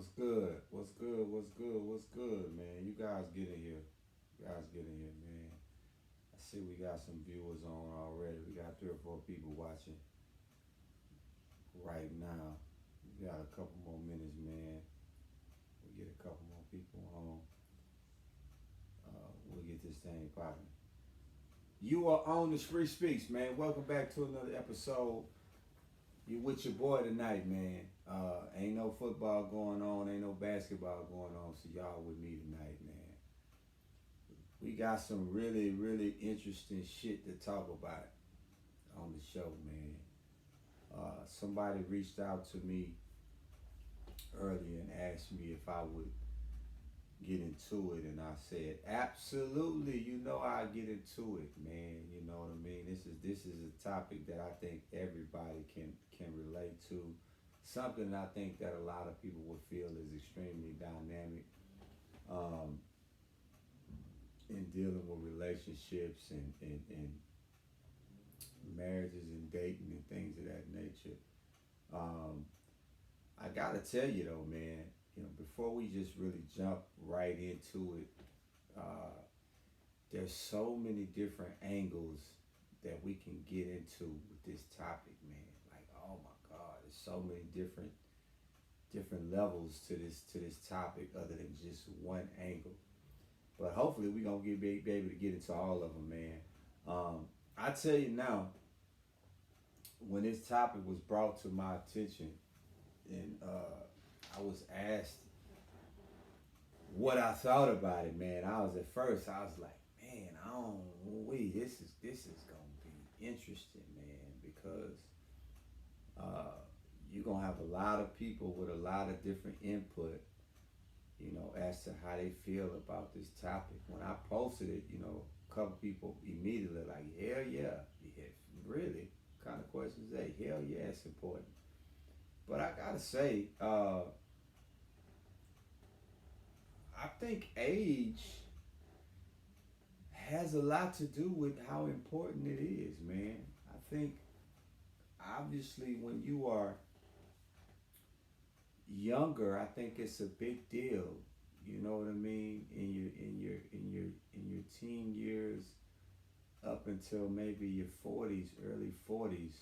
What's good? What's good? What's good? What's good, man? You guys get in here. You guys get in here, man. I see we got some viewers on already. We got three or four people watching right now. We got a couple more minutes, man. We get a couple more people on. We'll get this thing popping. You are on the Free Speaks, man. Welcome back to another episode. You with your boy tonight, man. Ain't no football going on, ain't no basketball going on, so y'all with me tonight, man. We got some really, really interesting shit to talk about on the show, man. Somebody reached out to me earlier and asked me if I would get into it, and I said, absolutely. You know I get into it, man. You know what I mean. This is a topic that I think everybody can relate to. Something I think that a lot of people will feel is extremely dynamic um, in dealing with relationships and marriages and dating and things of that nature. Um, I gotta tell you though, man, before we just really jump right into it, uh, there's so many different angles that we can get into with this topic, man. Like, oh my God, there's so many different levels to this topic other than just one angle. But hopefully we're gonna be able to get into all of them, man. I tell you now, when this topic was brought to my attention and I was asked what I thought about it, man, I was like, man, I don't wait, this is gonna be interesting, man, because uh, you're gonna have a lot of people with a lot of different input, as to how they feel about this topic. When I posted it, a couple people immediately like, hell yeah, yeah, really? What kind of questions they? Hell yeah, it's important. But I gotta say, I think age has a lot to do with how important it is, man. I think obviously when you are younger, I think it's a big deal. You know what I mean? In your teen years up until maybe your 40s, early 40s,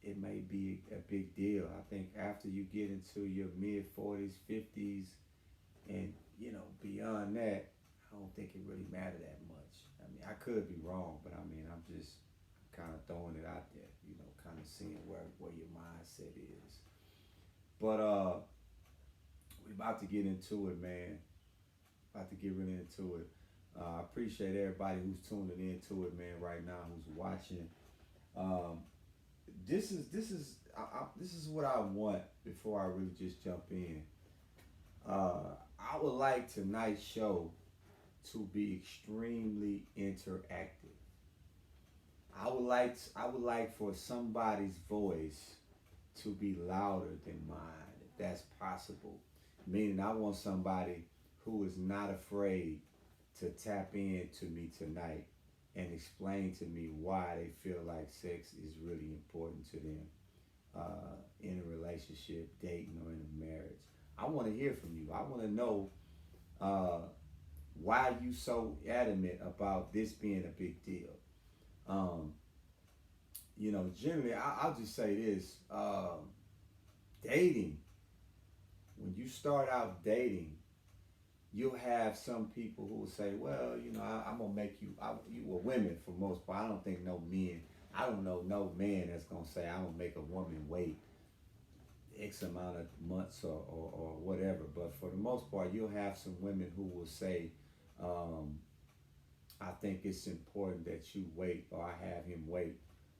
it may be a big deal. I think after you get into your mid 40s, 50s, and beyond that, I don't think it really mattered that much. I mean, I could be wrong, but I mean, I'm just kind of throwing it out there, kind of seeing where your mindset is. But we about to get into it, man. About to get really into it. I appreciate everybody who's tuning into it, man, right now, who's watching. Um, this is what I want before I really just jump in. I would like tonight's show to be extremely interactive. I would like for somebody's voice to be louder than mine, if that's possible. Meaning, I want somebody who is not afraid to tap into me tonight and explain to me why they feel like sex is really important to them in a relationship, dating, or in a marriage. I want to hear from you. I want to know uh, why you so adamant about this being a big deal. Um, Generally, I'll just say this: dating. When you start out dating, you'll have some people who will say, "Well, I'm gonna make you." You were women for most part. I don't think no men. I don't know no man that's gonna say, "I'm gonna make a woman wait X amount of months or whatever." But for the most part, you'll have some women who will say, um, "I think it's important that you wait, or I have him wait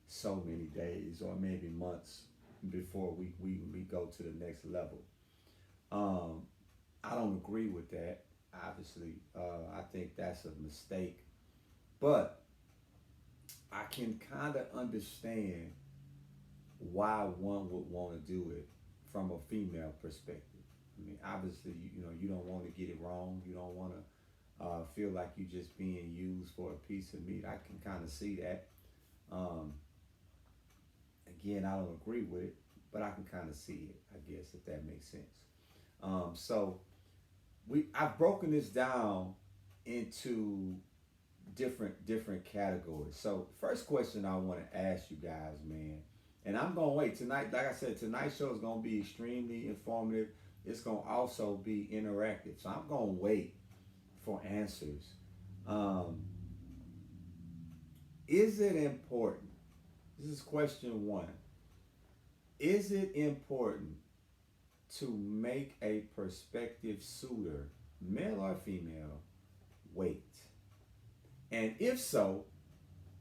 so many days or maybe months before we go to the next level." Um, I don't agree with that. Obviously, I think that's a mistake. But I can kind of understand why one would want to do it from a female perspective. I mean, obviously, you don't want to get it wrong. You don't want to feel like you're just being used for a piece of meat. I can kind of see that. Um, Again, I don't agree with it, but I can kind of see it, I guess, if that makes sense. So I've broken this down into different categories. So first question I want to ask you guys, man, and I'm gonna wait tonight. Like I said, tonight's show is gonna be extremely informative. It's gonna also be interactive. So I'm gonna wait for answers. Um, is it important? This is question one. Is it important to make a prospective suitor, male or female, wait? And if so,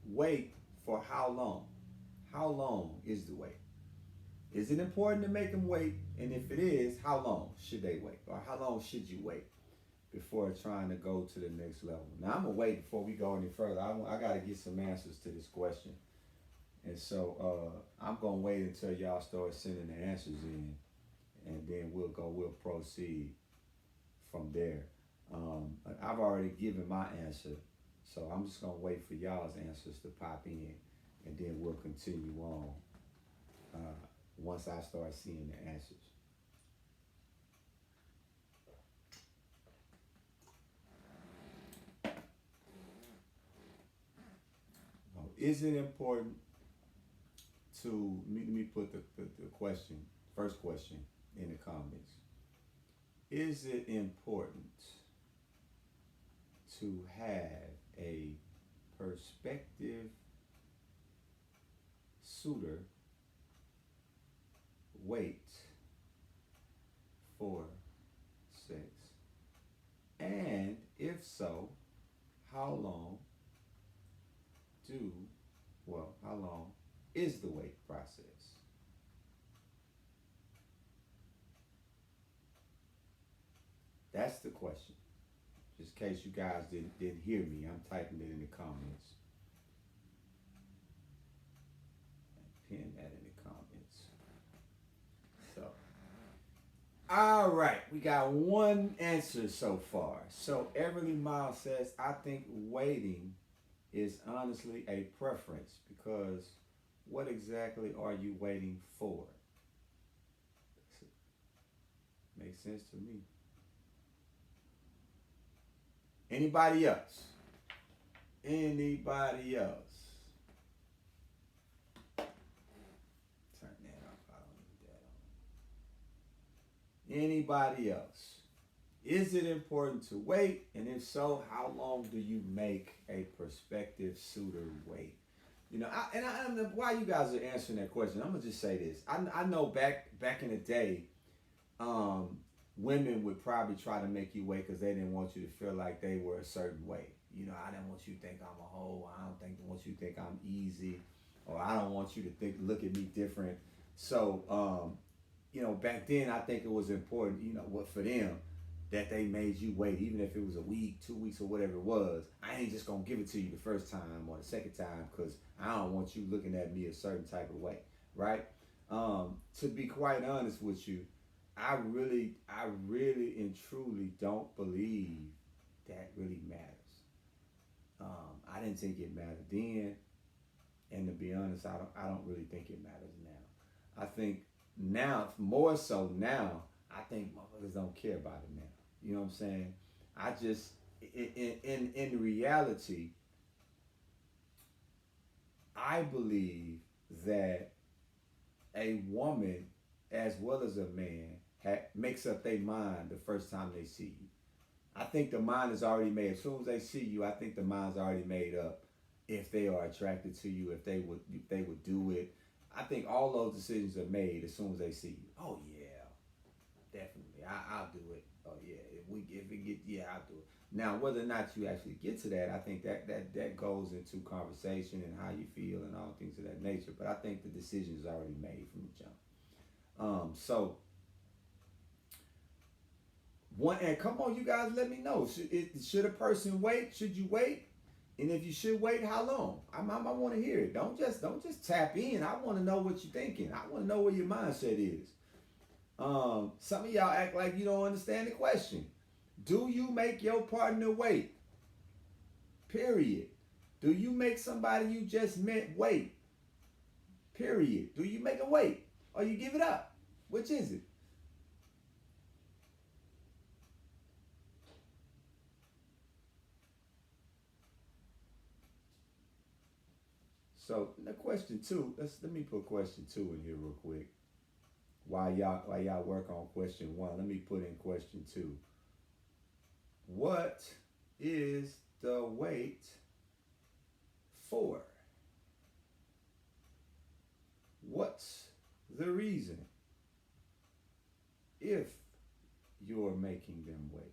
wait for how long? How long is the wait? Is it important to make them wait? And if it is, how long should they wait? Or how long should you wait before trying to go to the next level? Now, I'm going to wait before we go any further. I got to get some answers to this question. And so I'm going to wait until y'all start sending the answers in. And then we'll proceed from there. I've already given my answer. So I'm just going to wait for y'all's answers to pop in. And then we'll continue on once I start seeing the answers. Is it important to, let me put the question, first question in the comments. Is it important to have a prospective suitor wait for sex? And if so, how long how long is the wait process? That's the question. Just in case you guys didn't hear me, I'm typing it in the comments. Pin that in the comments. So, all right, we got one answer so far. So Everly Miles says, I think waiting is honestly a preference because what exactly are you waiting for? Makes sense to me. Anybody else? Anybody else? Turn that off. I don't need that on. Anybody else? Is it important to wait? And if so, how long do you make a prospective suitor wait? You know, I don't know why you guys are answering that question. I'm gonna just say this. I know back in the day, women would probably try to make you wait because they didn't want you to feel like they were a certain way. You know, I didn't want you to think I'm a hoe. I don't want you to think I'm easy, or I don't want you to look at me different. So, you know, back then I think it was important, you know, what for them that they made you wait, even if it was a week, 2 weeks, or whatever it was. I ain't just gonna give it to you the first time or the second time because I don't want you looking at me a certain type of way, right? To be quite honest with you, I really and truly don't believe that really matters. I didn't think it mattered then, and to be honest, I don't really think it matters now. I think now, more so now, I think motherfuckers don't care about it now. You know what I'm saying? I just, in reality, I believe that a woman, as well as a man, makes up their mind the first time they see you. I think the mind is already made. As soon as they see you, I think the mind's already made up if they are attracted to you, if they would do it. I think all those decisions are made as soon as they see you. Oh yeah, definitely. I'll do it. Oh yeah, I'll do it. Now, whether or not you actually get to that, I think that goes into conversation and how you feel and all things of that nature. But I think the decision is already made from the jump. So one, and come on, you guys, let me know. Should a person wait? Should you wait? And if you should wait, how long? I want to hear it. Don't just tap in. I want to know what you're thinking. I want to know where your mindset is. Some of y'all act like you don't understand the question. Do you make your partner wait? Period. Do you make somebody you just met wait? Period. Do you make them wait? Or you give it up? Which is it? So the question two, let me put question two in here real quick. While y'all work on question one, let me put in question two. What is the wait for? What's the reason if you're making them wait?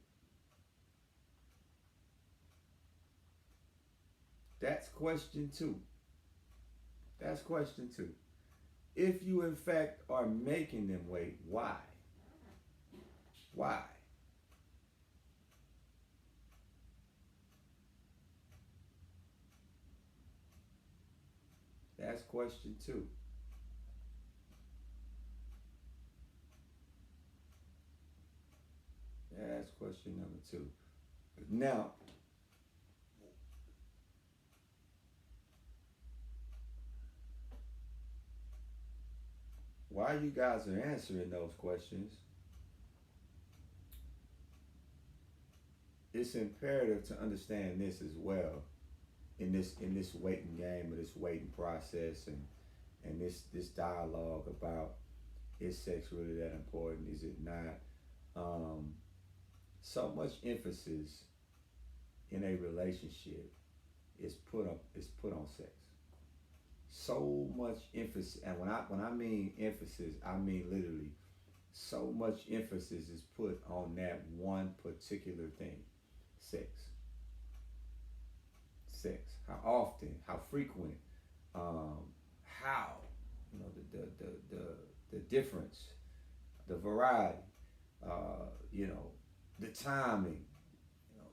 That's question two. That's question two. If you in fact are making them wait, why? Why? That's question two. That's question number two. Now, while you guys are answering those questions, it's imperative to understand this as well in this waiting game or this waiting process and this dialogue about is sex really that important? Is it not? So much emphasis in a relationship is put on sex. So much emphasis, and when I mean emphasis, I mean literally. So much emphasis is put on that one particular thing, sex. Sex. How often? How frequent? Um, how? The difference, the variety. You know, the timing.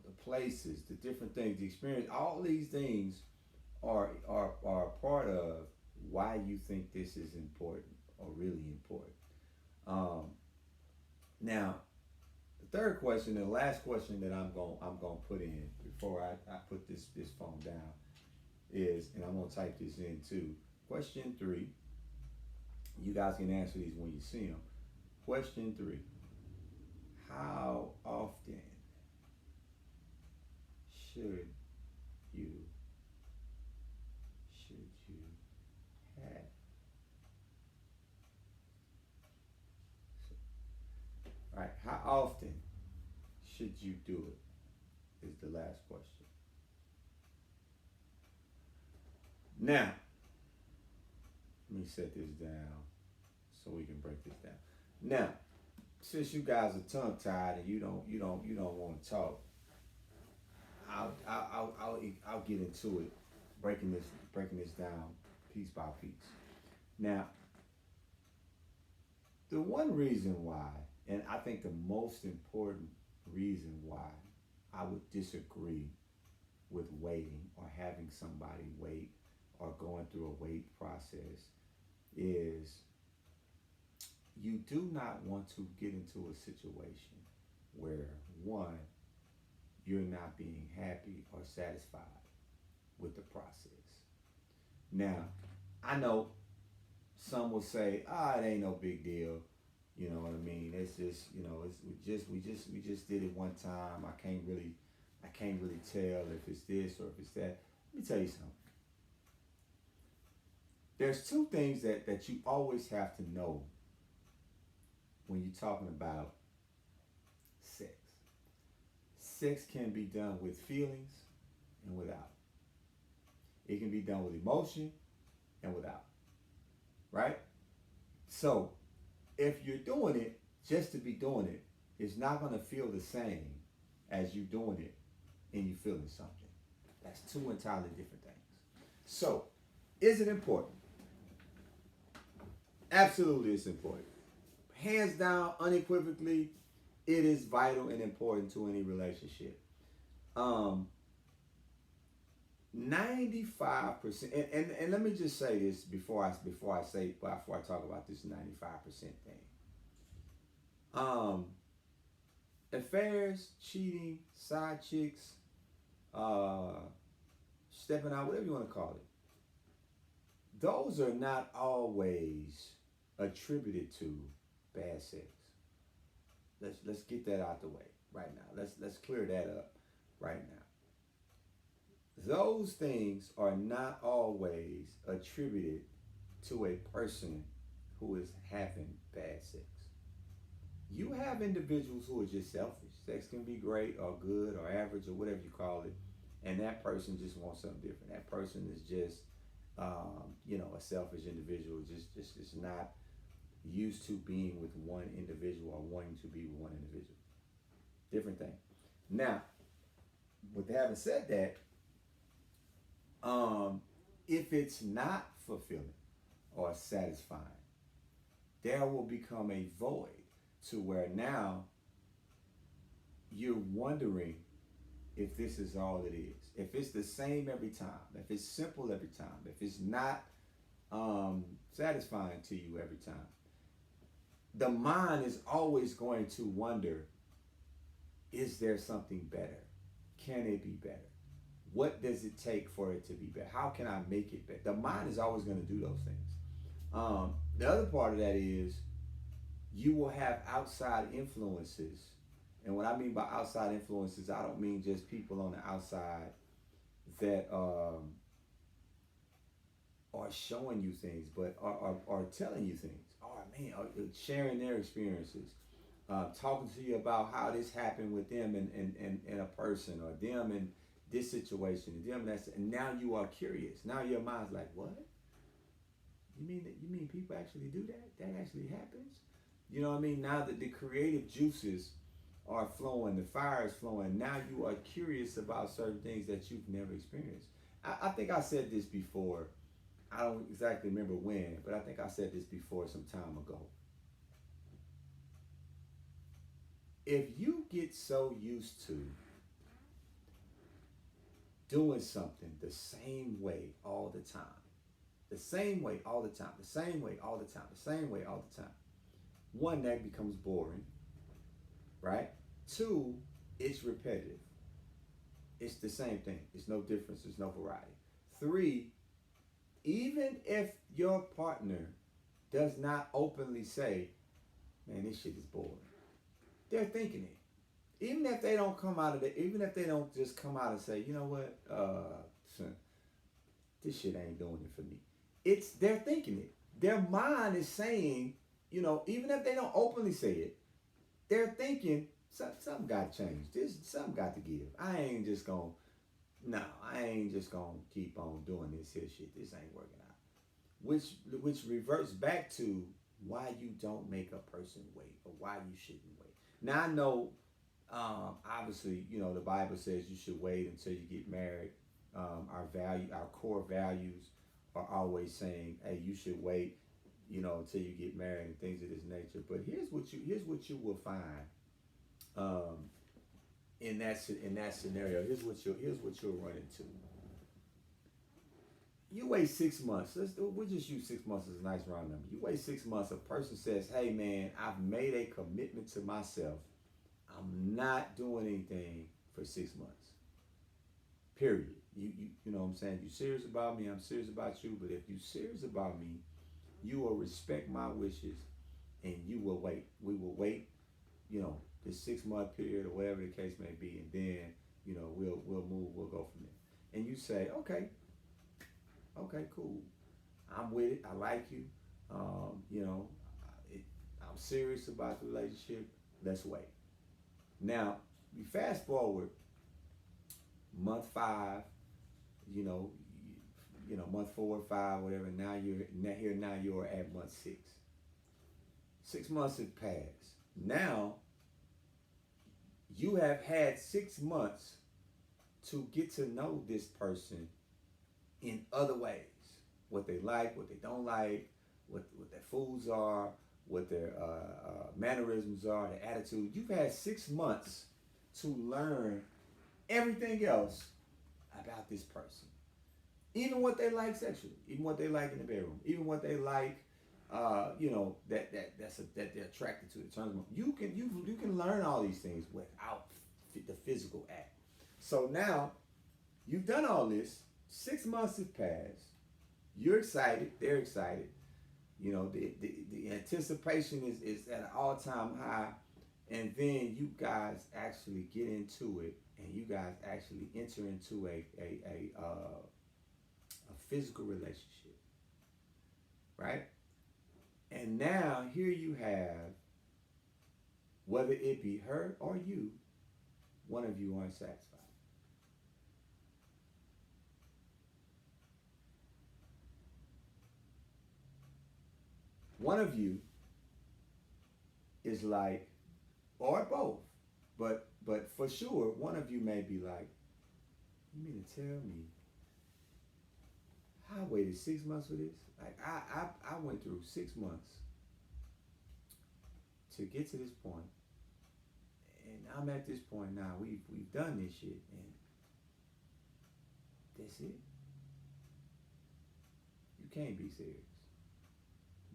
The places, the different things, the experience. All these things are a part of why you think this is important or really important. Um, Now, the third question, the last question that I'm gonna put in before I put this phone down is, and I'm gonna type this in too. Question three. You guys can answer these when you see them. Question three. How often should you should you have? All right. How often should you do it? Is the last question. Now, let me set this down so we can break this down. Now, since you guys are tongue tied and you don't want to talk, I'll get into it, breaking this down piece by piece. Now, the one reason why, and I think the most important reason why I would disagree with waiting or having somebody wait or going through a wait process is you do not want to get into a situation where one, you're not being happy or satisfied with the process. Now, I know some will say, it ain't no big deal. You know what I mean? It's just, it's we just did it one time. I can't really tell if it's this or if it's that. Let me tell you something. There's two things that you always have to know when you're talking about sex. Sex can be done with feelings and without. It can be done with emotion and without. Right? So if you're doing it just to be doing it, it's not going to feel the same as you doing it and you feeling something. That's two entirely different things. So, is it important? Absolutely, it's important. Hands down, unequivocally, it is vital and important to any relationship. Um, 95%, and let me just say this before I talk about this 95% thing. Um, Affairs, cheating, side chicks, uh, stepping out, whatever you want to call it, those are not always attributed to bad sex. Let's get that out the way right now. Let's clear that up right now. those things are not always attributed to a person who is having bad sex. You have individuals who are just selfish. Sex can be great or good or average or whatever you call it, and that person just wants something different. That person is just, a selfish individual. Just is not used to being with one individual or wanting to be with one individual. Different thing. Now, with having said that, if it's not fulfilling or satisfying, there will become a void to where now you're wondering if this is all it is. If it's the same every time, if it's simple every time, if it's not satisfying to you every time, the mind is always going to wonder, is there something better? Can it be better? What does it take for it to be better? How can I make it better? The mind is always going to do those things. The other part of that is you will have outside influences. And what I mean by outside influences, I don't mean just people on the outside that are showing you things, but are telling you things. Oh man, sharing their experiences, talking to you about how this happened with them and a person, or them and this situation, and them that's, and now you are curious. Now your mind's like, what? You mean people actually do that? That actually happens? You know what I mean? Now that the creative juices are flowing, the fire is flowing, now you are curious about certain things that you've never experienced. I think I said this before. I don't exactly remember when, but I think I said this before some time ago. If you get so used to doing something the same way all the time, the same way all the time, the same way all the time, the same way all the time, one, that becomes boring, right? Two, it's repetitive. It's the same thing. There's no difference. There's no variety. Three, even if your partner does not openly say, man, this shit is boring, they're thinking it. Even if they don't come out of it, even if they don't just come out and say, you know what, son, this shit ain't doing it for me. They're thinking it. Their mind is saying, even if they don't openly say it, they're thinking something got to change. Something got to give. I ain't just gonna keep on doing this here shit. This ain't working out. Which reverts back to why you don't make a person wait, or why you shouldn't wait. Now I know, obviously, the Bible says you should wait until you get married. Our core values are always saying, hey, you should wait, until you get married and things of this nature. But here's what you will find, in that scenario. Here's what you'll run into. You wait 6 months. We'll just use 6 months as a nice round number. You wait 6 months. A person says, hey man, I've made a commitment to myself. I'm not doing anything for 6 months. Period. You know what I'm saying? You're serious about me, I'm serious about you. But if you're serious about me, you will respect my wishes and you will wait. We will wait, the 6 month period or whatever the case may be, and then, we'll move, we'll go from there. And you say, okay, cool. I'm with it. I like you. I'm serious about the relationship. Let's wait. Now, we fast forward month 5, month 4 or 5, whatever. Now you're at month 6. 6 months have passed. Now you have had 6 months to get to know this person in other ways. What they like, what they don't like, what their foods are, what their mannerisms are, their attitude. You've had 6 months to learn everything else about this person. Even what they like sexually, even what they like in the bedroom, even what they like, that they're attracted to. The terms of, you can learn all these things without the physical act. So now you've done all this. 6 months have passed. You're excited. They're excited. The anticipation is at an all-time high, and then you guys actually get into it, and you guys actually enter into a physical relationship, right? And now here you have, whether it be her or you, one of you aren't satisfied. One of you is like, or both, but for sure, one of you may be like, you mean to tell me I waited 6 months for this? Like I went through 6 months to get to this point, and I'm at this point now. We've done this shit, and that's it. You can't be serious.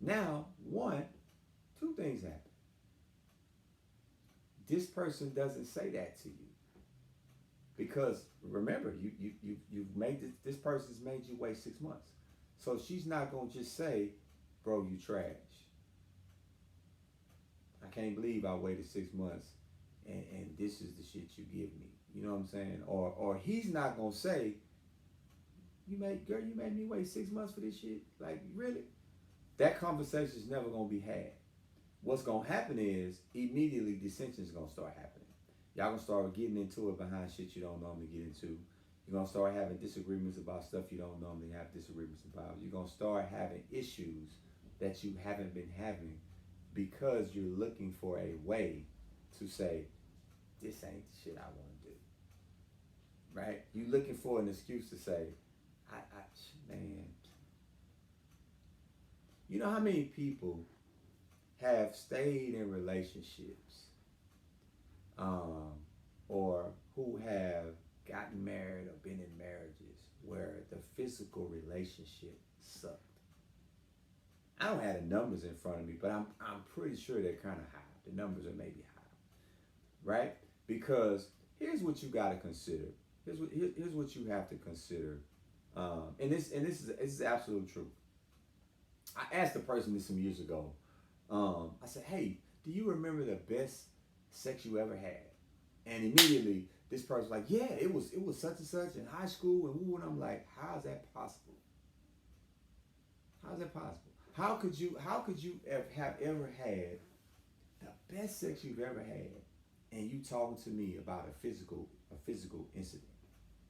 Now, two things happen. This person doesn't say that to you because remember, you've made this person's made you wait 6 months, so she's not gonna just say, "Bro, you trash. I can't believe I waited 6 months, and this is the shit you give me." You know what I'm saying? Or he's not gonna say, you made me wait 6 months for this shit. Like really? That conversation is never gonna be had. What's gonna happen is immediately dissension is gonna start happening. Y'all gonna start getting into it behind shit you don't normally get into. You're gonna start having disagreements about stuff you don't normally have disagreements about. You're gonna start having issues that you haven't been having because you're looking for a way to say, this ain't the shit I want to do. Right? You're looking for an excuse to say, man, you know how many people have stayed in relationships, um, or who have gotten married or been in marriages where the physical relationship sucked? I don't have the numbers in front of me, but I'm pretty sure they're kind of high. The numbers are maybe high, right? Because here's what you got to consider. Here's what you have to consider, and this is absolute truth. I asked a person this some years ago. I said, "Hey, do you remember the best sex you ever had?" And immediately this person was like, "Yeah, it was such and such in high school." And I'm like, "How is that possible? How is that possible? How could you have ever had the best sex you've ever had, and you talking to me about a physical incident?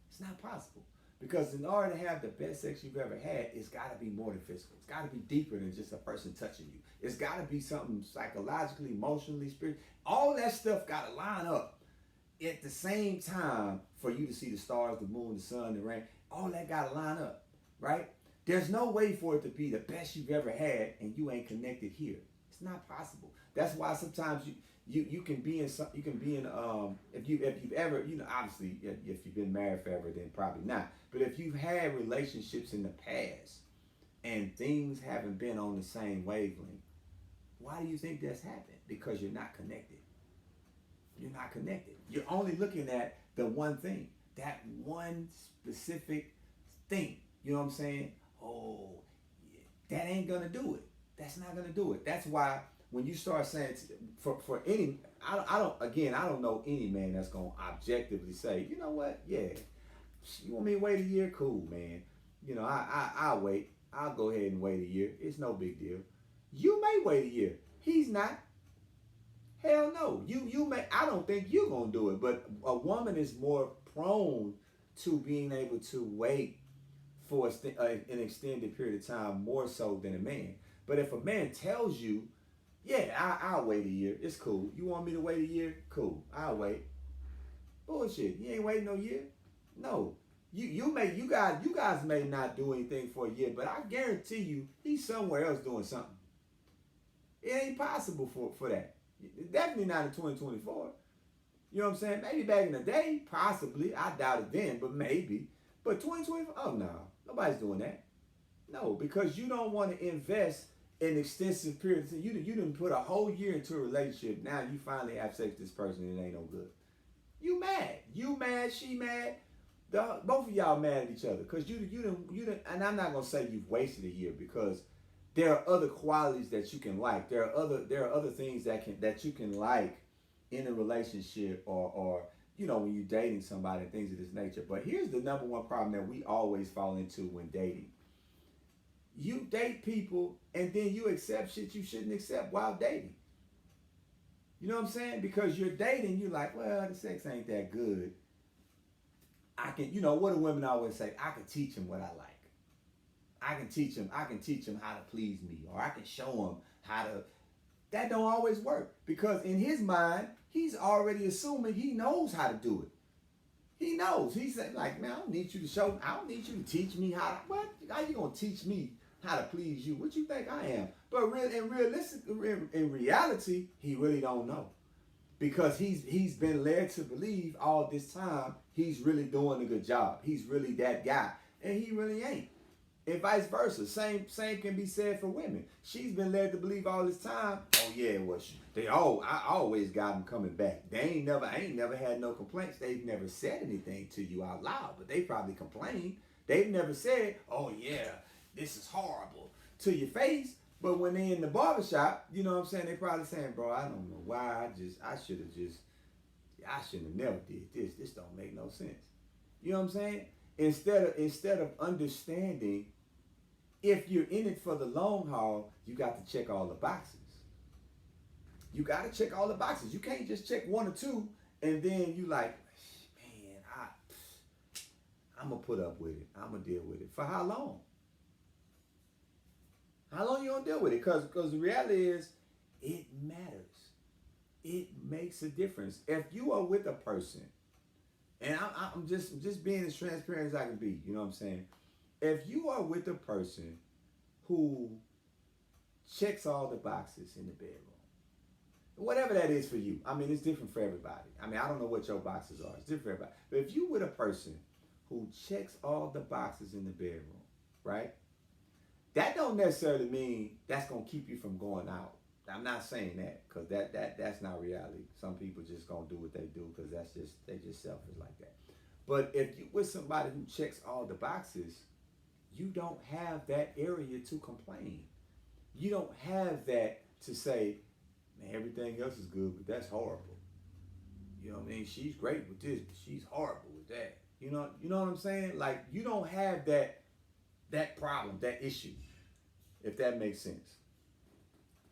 It's not possible." Because in order to have the best sex you've ever had, it's got to be more than physical. It's got to be deeper than just a person touching you. It's got to be something psychologically, emotionally, spiritually. All that stuff got to line up at the same time for you to see the stars, the moon, the sun, the rain. All that got to line up, right? There's no way for it to be the best you've ever had and you ain't connected here. It's not possible. That's why sometimes you can be in some, you can be in if you've ever, obviously if you've been married forever, then probably not. But if you've had relationships in the past and things haven't been on the same wavelength, why do you think that's happened? Because you're not connected. You're not connected. You're only looking at the one thing, that one specific thing. You know what I'm saying? Oh, yeah, that ain't gonna do it. That's not gonna do it. That's why when you start saying for any, I don't know any man that's gonna objectively say, you know what? Yeah, you want me to wait a year? Cool, man. I'll wait. I'll go ahead and wait a year. It's no big deal. You may wait a year. He's not. Hell no. You may. I don't think you're gonna do it. But a woman is more prone to being able to wait for an extended period of time more so than a man. But if a man tells you, yeah, I'll wait a year. It's cool. You want me to wait a year? Cool. I'll wait. Bullshit. You ain't waiting no year. No. You guys may not do anything for a year, but I guarantee you he's somewhere else doing something. It ain't possible for that. Definitely not in 2024. You know what I'm saying? Maybe back in the day, possibly. I doubt it then, but maybe. But 2024, oh no, nobody's doing that. No, because you don't want to invest an extensive period of time. You didn't put a whole year into a relationship. Now you finally have sex with this person and it ain't no good. You mad. You mad, she mad. Both of y'all mad at each other. Because you didn't, and I'm not going to say you've wasted a year because there are other qualities that you can like. There are other things that you can like in a relationship or when you're dating somebody and things of this nature. But here's the number one problem that we always fall into when dating. You date people and then you accept shit you shouldn't accept while dating. You know what I'm saying? Because you're dating, you're like, well, the sex ain't that good. I can, what do women always say? I can teach him what I like. I can teach him how to please me, or I can show him how to. That don't always work because in his mind, he's already assuming he knows how to do it. He knows. He said, like, man, I don't need you to show. I don't need you to teach me how. What? How you gonna teach me how to please you? What you think I am? But in reality, he really don't know because he's been led to believe all this time he's really doing a good job. He's really that guy, and he really ain't. And vice versa. Same can be said for women. She's been led to believe all this time, oh yeah, well I always got them coming back. I ain't never had no complaints. They've never said anything to you out loud, but they probably complained. They've never said, oh yeah, this is horrible to your face. But when they in the barbershop, you know what I'm saying, they probably saying, bro, I don't know why I shouldn't have never did this. This don't make no sense. You know what I'm saying? Instead of understanding, if you're in it for the long haul, you got to check all the boxes. You got to check all the boxes. You can't just check one or two and then you like, man, I'm going to put up with it. I'm going to deal with it. For how long? How long you going to deal with it? Because the reality is, it matters. It makes a difference. If you are with a person, and I'm just being as transparent as I can be, you know what I'm saying? If you are with a person who checks all the boxes in the bedroom, whatever that is for you, I mean, it's different for everybody. I mean, I don't know what your boxes are. It's different for everybody. But if you with a person who checks all the boxes in the bedroom, right? That don't necessarily mean that's going to keep you from going out. I'm not saying that because that's not reality. Some people just gonna do what they do because they just selfish like that. But if you with somebody who checks all the boxes, you don't have that area to complain. You don't have that to say, man, everything else is good, but that's horrible. You know what I mean? She's great with this, but she's horrible with that. You know what I'm saying? Like you don't have that problem, that issue, if that makes sense.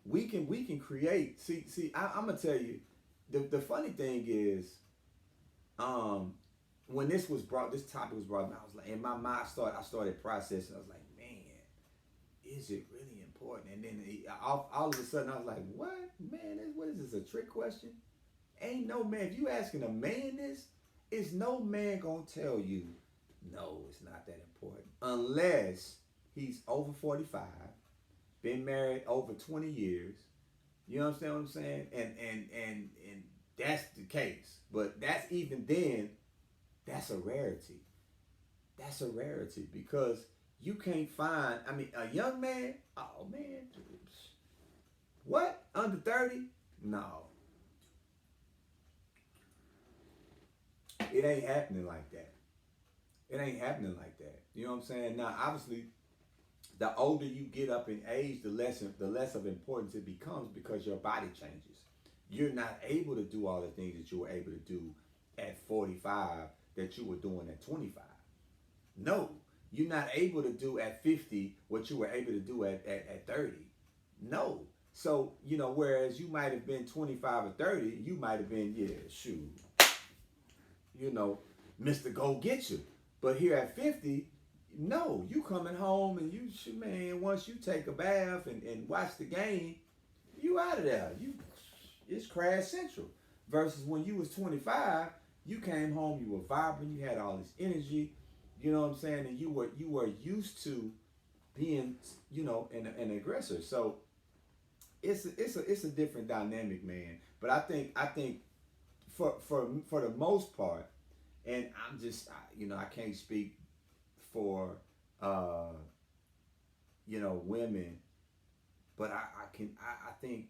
We can create. I'm gonna tell you, the funny thing is, when this topic was brought up, I was like, in my mind, I started processing. I was like, man, is it really important? And then all of a sudden, I was like, what, man? What is this? A trick question? Ain't no man. If you asking a man this, is no man gonna tell you, no, it's not that important, unless he's over 45. Been married over 20 years. You understand what I'm saying? And that's the case. But that's even then, that's a rarity. That's a rarity because you can't find, I mean, a young man, oh man, what? Under 30? No. It ain't happening like that. It ain't happening like that. You know what I'm saying? Now, obviously, the older you get up in age, the less of importance it becomes because your body changes. You're not able to do all the things that you were able to do at 45 that you were doing at 25. No, you're not able to do at 50 what you were able to do at 30. No. So, whereas you might have been 25 or 30, you might have been, yeah, shoot, Mr. Go Get You. But here at 50, no, you coming home and once you take a bath and watch the game, you out of there. It's crash central. Versus when you was 25, you came home, you were vibrant, you had all this energy, you know what I'm saying, and you were used to being, an aggressor. So it's a different dynamic, man. But I think for the most part, and I'm just I can't speak for women, but I think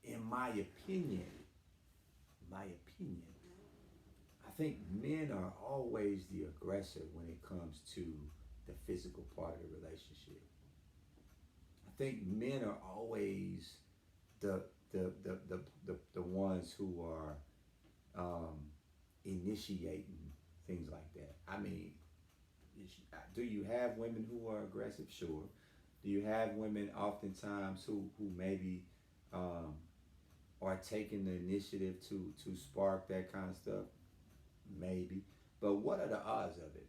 in my opinion, I think men are always the aggressor when it comes to the physical part of the relationship. I think men are always the the ones who are um, initiating things like that. I mean, do you have women who are aggressive? Sure. Do you have women oftentimes who maybe um, are taking the initiative to spark that kind of stuff? Maybe. But what are the odds of it?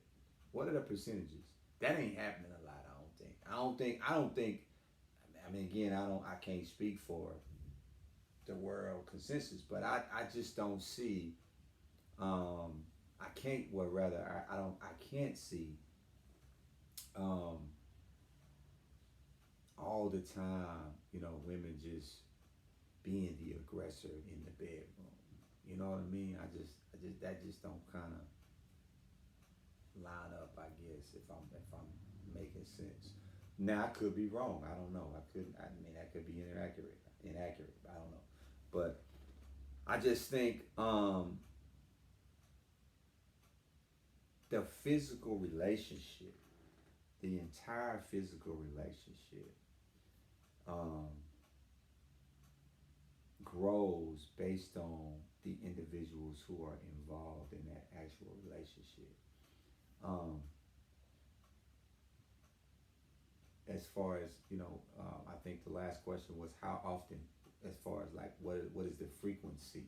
What are the percentages? That ain't happening a lot. I don't think. I don't think. I mean, again, I can't speak for the world consensus, but I just don't see. Um, I can't. Well, rather, I don't. I can't see um, all the time. Women just being the aggressor in the bedroom. You know what I mean? I just that just don't kind of line up. I guess if I'm making sense. Now I could be wrong. I don't know. I could. I mean, that could be inaccurate. Inaccurate. I don't know. But I just think the physical relationship, the entire physical relationship, um, grows based on the individuals who are involved in that actual relationship. Um, as far as I think the last question was how often. As far as like what is the frequency?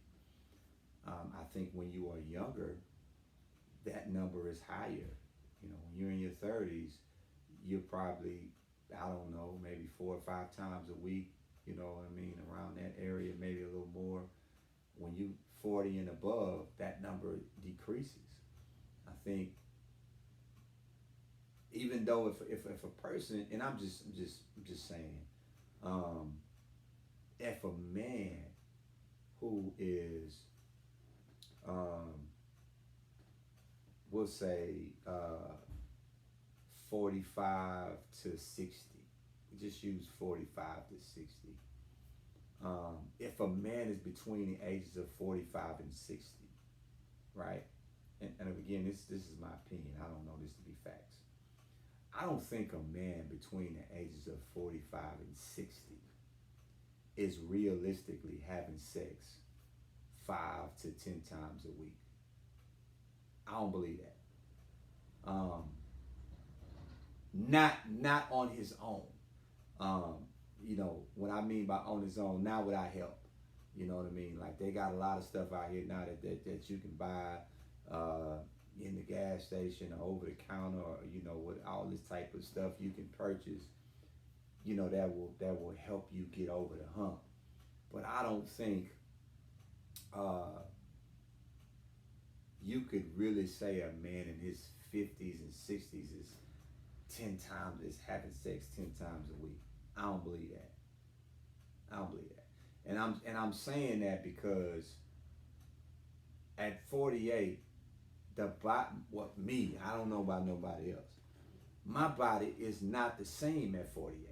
I think when you are younger, that number is higher. When you're in your 30s, you're probably, I don't know, maybe 4 or 5 times a week. You know what I mean? Around that area, maybe a little more. When you 40 and above, that number decreases. I think even though if a person, and I'm just saying, um, if a man who is um, we'll say 45 to 60. Just use 45 to 60. If a man is between the ages of 45 and 60, right? And again, this is my opinion. I don't know this to be facts. I don't think a man between the ages of 45 and 60 is realistically having sex 5 to 10 times a week. I don't believe that. Not on his own. What I mean by on his own, not without help. You know what I mean? Like they got a lot of stuff out here now that you can buy in the gas station or over the counter, or with all this type of stuff you can purchase. That will help you get over the hump. But I don't think you could really say a man in his 50s and 60s is 10 times is having sex 10 times a week. I don't believe that. I don't believe that. And I'm saying that because at 48, I don't know about nobody else. My body is not the same at 48.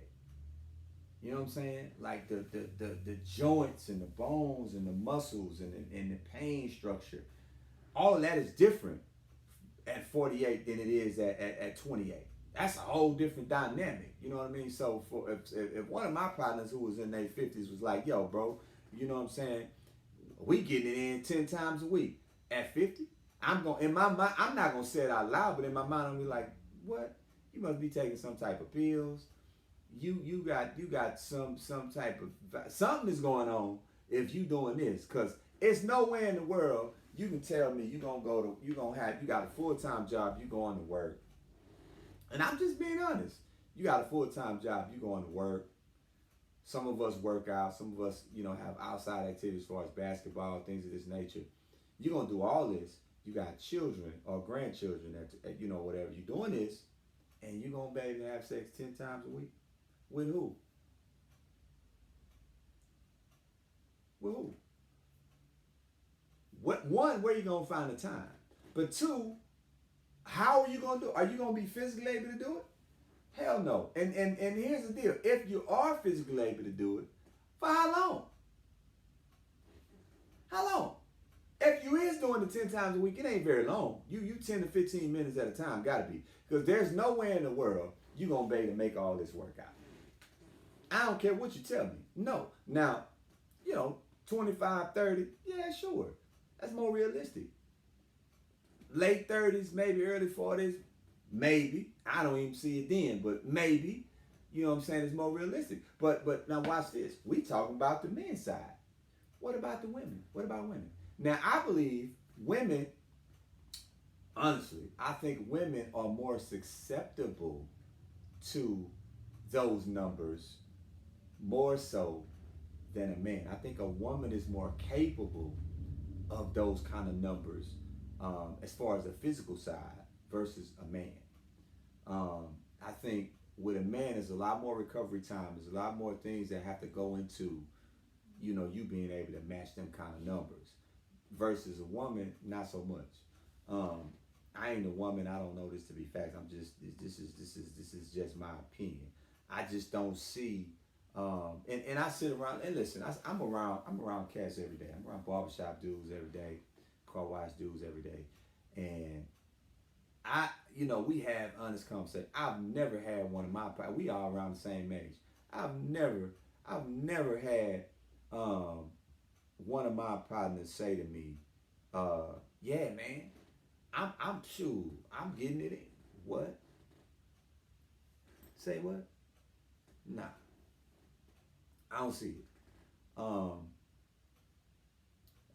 You know what I'm saying? Like the joints and the bones and the muscles and the pain structure, all of that is different at 48 than it is at 28. That's a whole different dynamic. You know what I mean? So if one of my partners who was in their 50s was like, yo, bro, you know what I'm saying? We getting it in 10 times a week. At 50, in my mind, I'm not gonna say it out loud, but in my mind, I'm gonna be like, what? You must be taking some type of pills. You got some type of something is going on if you doing this, because it's nowhere in the world you can tell me you got a full-time job, you going to work. And I'm just being honest. You got a full-time job, you going to work. Some of us work out, some of us, have outside activities as far as basketball, things of this nature. You're gonna do all this. You got children or grandchildren that whatever. You're doing this, and you're gonna be able to have sex 10 times a week. With who? With who? Where are you gonna find the time? But two, how are you gonna do it? Are you gonna be physically able to do it? Hell no. And here's the deal. If you are physically able to do it, for how long? How long? If you is doing it 10 times a week, it ain't very long. You 10 to 15 minutes at a time, gotta be. Because there's nowhere in the world you're gonna be able to make all this work out. I don't care what you tell me. No. Now, You know, 25, 30. Yeah, sure. That's more realistic. Late 30s, maybe early 40s, maybe. I don't even see it then, but maybe. You know what I'm saying? It's more realistic. But now watch this. We talking about the men's side. What about the women? What about women? Now I believe women, honestly, I think women are more susceptible to those numbers more so than a man. I think a woman is more capable of those kind of numbers as far as the physical side versus a man. I think with a man, there's a lot more recovery time. There's a lot more things that have to go into, you being able to match them kind of numbers. Versus a woman, not so much. I ain't a woman. I don't know this to be fact. I'm just this is just my opinion. I just don't see. And I sit around and listen. I'm around cats every day. I'm around barbershop dudes every day, car wash dudes every day, and we have honest conversation. I've never had one of my. We all around the same age. I've never had one of my partners say to me, "Yeah, man, I'm sure I'm getting it in." What? Say what? Nah, I don't see it. Um,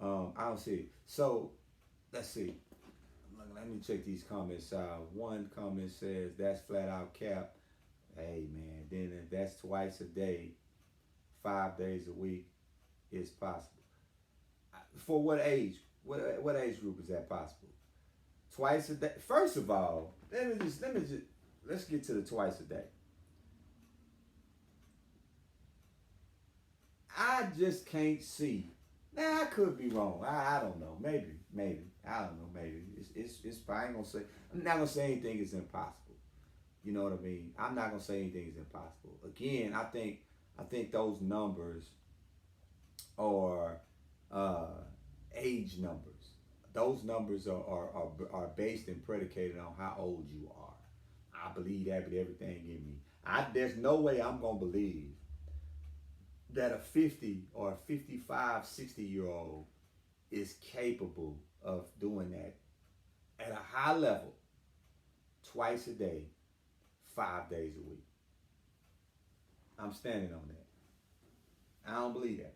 I don't see it. So let's see. Let me check these comments out. One comment says that's flat out cap. Hey man, then if that's twice a day, 5 days a week, it's possible. For what age? What age group is that possible? Twice a day. First of all, let me just let's get to the twice a day. I just can't see. Now I could be wrong. I don't know. Maybe I don't know. Maybe it's. I ain't gonna say. I'm not gonna say anything is impossible. You know what I mean? I'm not gonna say anything is impossible. Again, I think those numbers are uh, age numbers. Those numbers are based and predicated on how old you are. I believe that with everything in me. There's no way I'm gonna believe that a 50 or a 55, 60-year old is capable of doing that at a high level twice a day, 5 days a week. I'm standing on that. I don't believe that.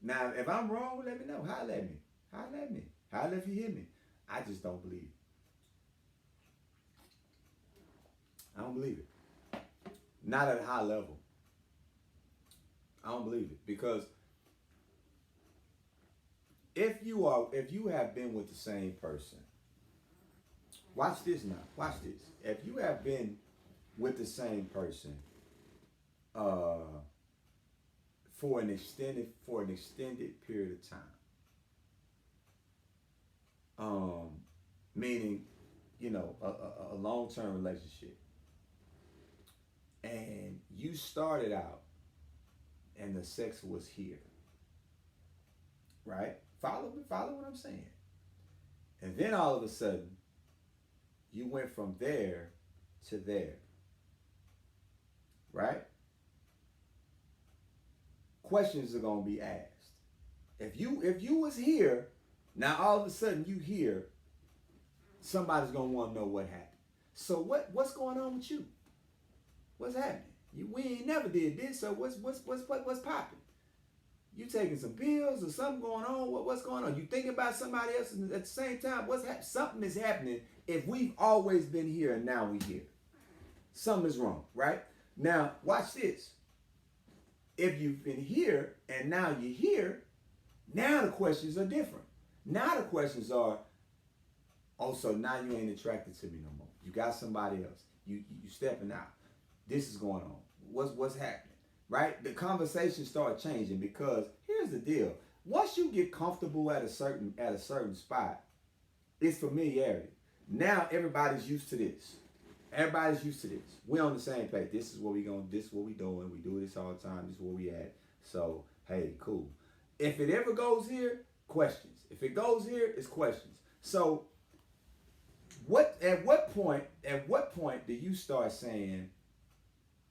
Now, if I'm wrong, let me know. Holler at me. Holler at me. Holler if you hear me. I just don't believe it. I don't believe it. Not at a high level. I don't believe it because if you have been with the same person, watch this now. Watch this. If you have been with the same person uh, for an extended period of time, meaning a long term relationship, and you started out and the sex was here, right? Follow what I'm saying. And then all of a sudden, you went from there to there, right? Questions are gonna be asked. If you was here, now all of a sudden you here, somebody's gonna want to know what happened. So what's going on with you? What's happening? We ain't never did this. So what's popping? You taking some pills or something going on? What's going on? You thinking about somebody else at the same time? Something is happening if we've always been here and now we here. Something is wrong, right? Now watch this. If you've been here and now you're here, now the questions are different. Now the questions are, oh, so now you ain't attracted to me no more. You got somebody else. You stepping out. This is going on. What's happening? Right? The conversation start changing because here's the deal. Once you get comfortable at a certain spot, it's familiarity. Now everybody's used to this. Everybody's used to this. We're on the same page. This is what this is what we doing. We do this all the time. This is where we at. So hey, cool. If it ever goes here, questions. If it goes here, it's questions. So at what point do you start saying,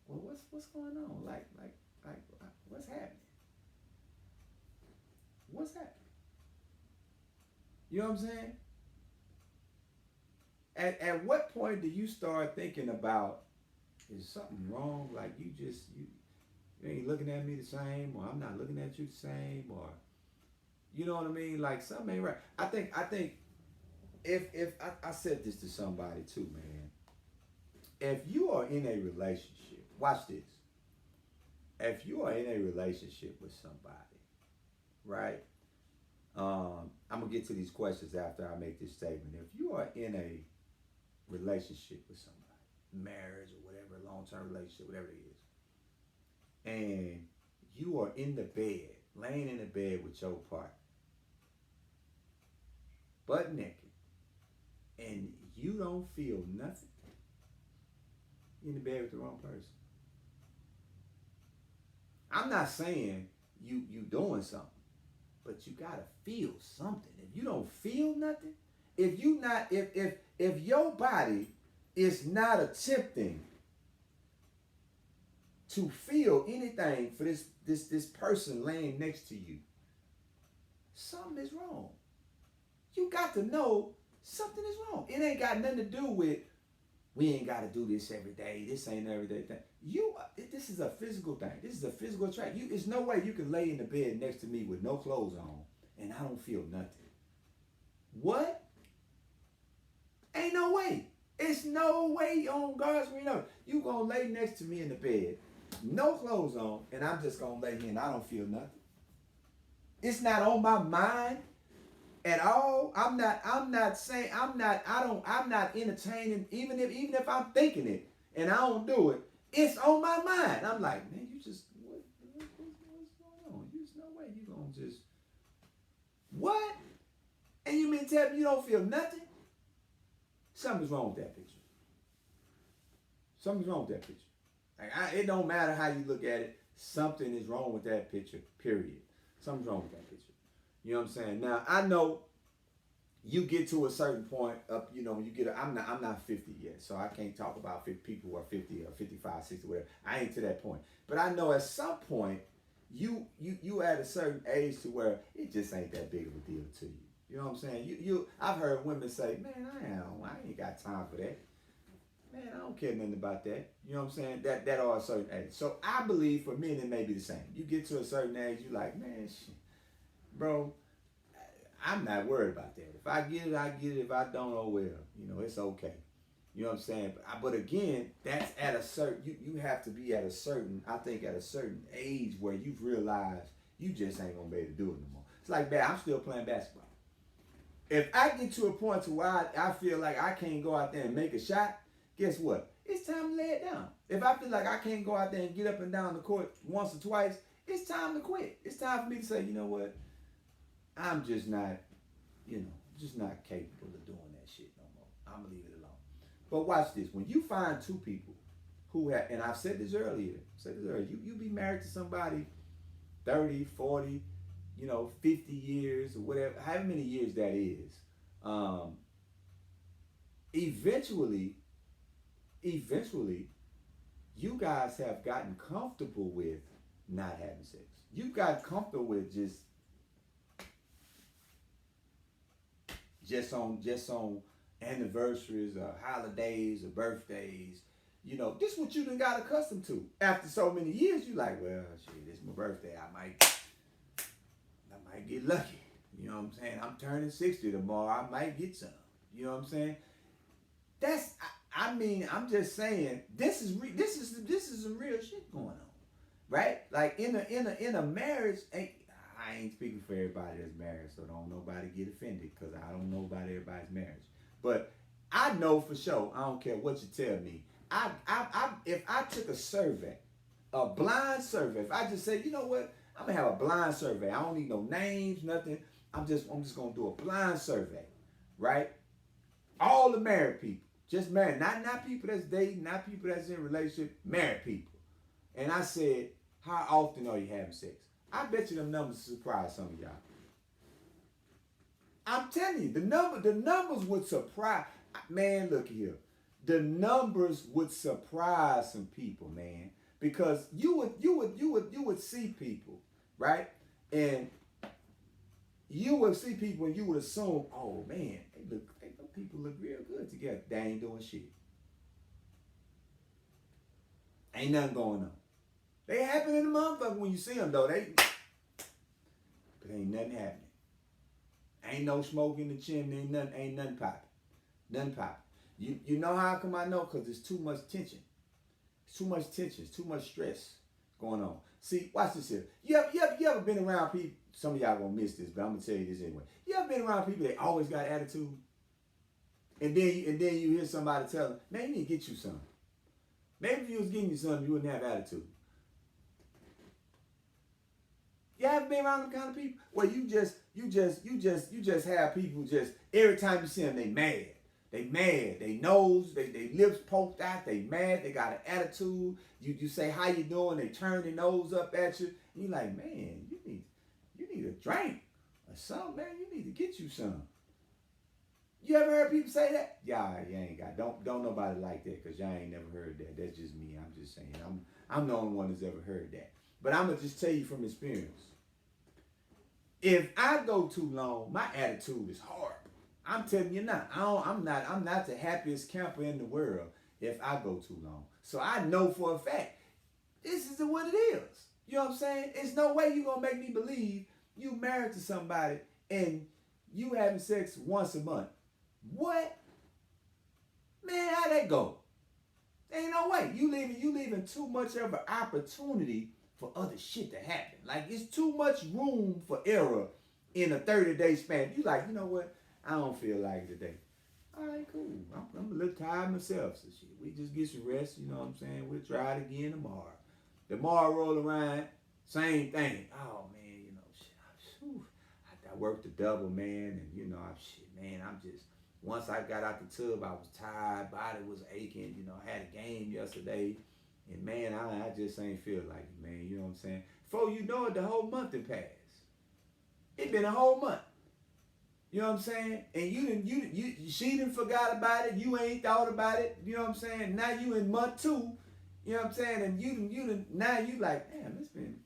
well, what's going on? Like what's happening? What's that? You know what I'm saying? At what point do you start thinking about, is something wrong? Like you ain't looking at me the same, or I'm not looking at you the same, or you know what I mean? Like something ain't right. I think if I said this to somebody too, man. If you are in a relationship, watch this. If you are in a relationship with somebody, right? I'm gonna get to these questions after I make this statement. If you are in a relationship with somebody, marriage or whatever, long-term relationship, whatever it is, and you are in the bed, laying in the bed with your partner, butt naked, and you don't feel nothing, you're in the bed with the wrong person. I'm not saying you doing something, but you gotta feel something. If you don't feel nothing, if your body is not attempting to feel anything for this person laying next to you, something is wrong. You got to know something is wrong. It ain't got nothing to do with, we ain't got to do this every day. This ain't an everyday thing. This is a physical thing. This is a physical attraction. There's no way you can lay in the bed next to me with no clothes on and I don't feel nothing. What? Ain't no way. It's no way on God's green earth. You gonna lay next to me in the bed, no clothes on, and I'm just gonna lay here and I don't feel nothing. It's not on my mind at all. I'm not entertaining, even if I'm thinking it and I don't do it, it's on my mind. I'm like, man, what's going on? There's no way you gonna just, what? And you mean tell me you don't feel nothing? Something's wrong with that picture. Something's wrong with that picture. Like it don't matter how you look at it. Something is wrong with that picture, period. Something's wrong with that picture. You know what I'm saying? Now, I know you get to a certain point up, I'm not 50 yet, so I can't talk about 50 people who are 50 or 55, 60, whatever. I ain't to that point. But I know at some point, you at a certain age to where it just ain't that big of a deal to you. You know what I'm saying? I've heard women say, man, I ain't got time for that. Man, I don't care nothing about that. You know what I'm saying? That are a certain age. So I believe for men it may be the same. You get to a certain age, you like, man, bro, I'm not worried about that. If I get it, I get it. If I don't, oh well. It's okay. You know what I'm saying? But again, that's at a certain, you have to be at a certain age where you've realized you just ain't gonna be able to do it no more. It's like, man, I'm still playing basketball. If I get to a point to where I feel like I can't go out there and make a shot, guess what? It's time to lay it down. If I feel like I can't go out there and get up and down the court once or twice, it's time to quit. It's time for me to say, you know what? I'm just not, not capable of doing that shit no more. I'm gonna leave it alone. But watch this. When you find two people who have, and I've said this earlier, you be married to somebody 30, 40, 50 years or whatever, however many years that is, eventually, you guys have gotten comfortable with not having sex. You got comfortable with just on anniversaries or holidays or birthdays. This is what you done got accustomed to. After so many years, you like, well, shit, this is my birthday. I might get lucky. You know what I'm saying? I'm turning 60 tomorrow. I might get some. You know what I'm saying? I'm just saying, this is some real shit going on, right? Like in a marriage, I ain't speaking for everybody that's married, so don't nobody get offended because I don't know about everybody's marriage. But I know for sure, I don't care what you tell me. If I took a survey, a blind survey, if I just say, you know what, I'm gonna have a blind survey. I don't need no names, nothing. I'm just gonna do a blind survey, right? All the married people, just married, not people that's dating, not people that's in a relationship, married people. And I said, how often are you having sex? I bet you them numbers surprise some of y'all. I'm telling you, the numbers would surprise. Man, look here. The numbers would surprise some people, man, because you would see people, right? And you would see people and you would assume, oh man, them people look real good together. They ain't doing shit. Ain't nothing going on. They happen in the motherfucker when you see them though. But ain't nothing happening. Ain't no smoke in the chimney. Ain't nothing popping. Nothing popping. You know how come I know? Because there's too much tension. It's too much tension. It's too much stress going on. See, watch this here. You ever been around people? Some of y'all gonna miss this, but I'm gonna tell you this anyway. You ever been around people that always got attitude, and then you hear somebody tell them, "Man, you need to get you something." Maybe if you was getting you something, you wouldn't have attitude. You ever been around them kind of people where you just have people just every time you see them, they mad. They mad. They nose, they lips poked out. They mad. They got an attitude. You say how you doing? They turn their nose up at you. And you like, man, you need a drink or something, man. You need to get you some. You ever heard people say that? Yeah, you ain't got. Don't nobody like that because y'all ain't never heard that. That's just me. I'm just saying. I'm the only one that's ever heard that. But I'm gonna just tell you from experience. If I go too long, my attitude is horrible. I'm telling you now. I'm not the happiest camper in the world if I go too long. So I know for a fact this is what it is. You know what I'm saying? It's no way you gonna make me believe you married to somebody and you having sex once a month. What? Man, how that go? Ain't no way. You leaving too much of an opportunity for other shit to happen. Like it's too much room for error in a 30-day span. You like, you know what? I don't feel like it today. All right, cool. I'm a little tired myself. So shit, we just get some rest. You know what I'm saying? We'll try it again tomorrow. Tomorrow roll around, same thing. Oh man, you know, shit. I worked the double, man, and you know, I'm just. Once I got out the tub, I was tired, body was aching. You know, I had a game yesterday, and man, I just ain't feel like it, man. You know what I'm saying? Before you know it, the whole month had passed. It been a whole month. You know what I'm saying? And she didn't forgot about it. You ain't thought about it. You know what I'm saying? Now you in month 2. You know what I'm saying? And now you like, damn, it's been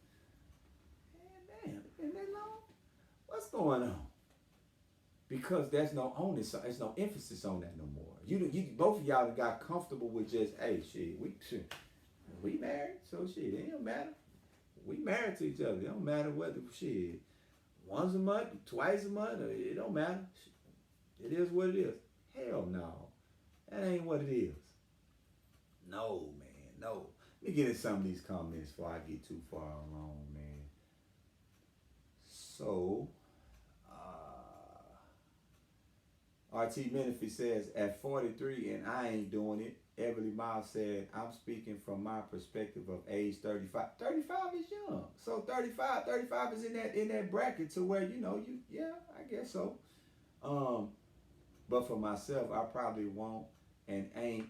that long. What's going on? Because there's no onus, there's no emphasis on that no more. You both of y'all got comfortable with just, hey, we married, so shit, it don't matter. We married to each other. It don't matter whether shit once a month, twice a month, it don't matter. It is what it is. Hell no, that ain't what it is. No, man, no. Let me get in some of these comments before I get too far along, man. So. RT Menifee says, at 43 and I ain't doing it. Everly Miles said, I'm speaking from my perspective of age 35. 35 is young. So 35 is in that bracket to where, you know, I guess so. But for myself, I probably won't and ain't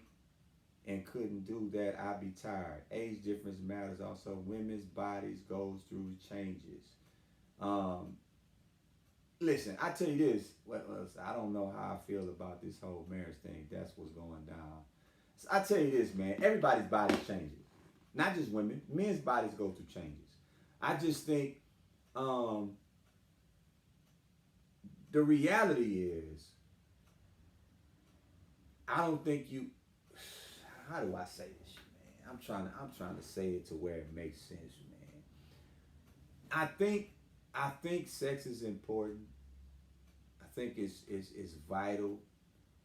and couldn't do that. I'd be tired. Age difference matters also. Women's bodies goes through changes. Listen, I tell you this. Well, I don't know how I feel about this whole marriage thing. That's what's going down. So I tell you this, man. Everybody's body changes. Not just women. Men's bodies go through changes. I just think the reality is, I don't think you. How do I say this, man? I'm trying to say it to where it makes sense, man. I think sex is important. I think it's vital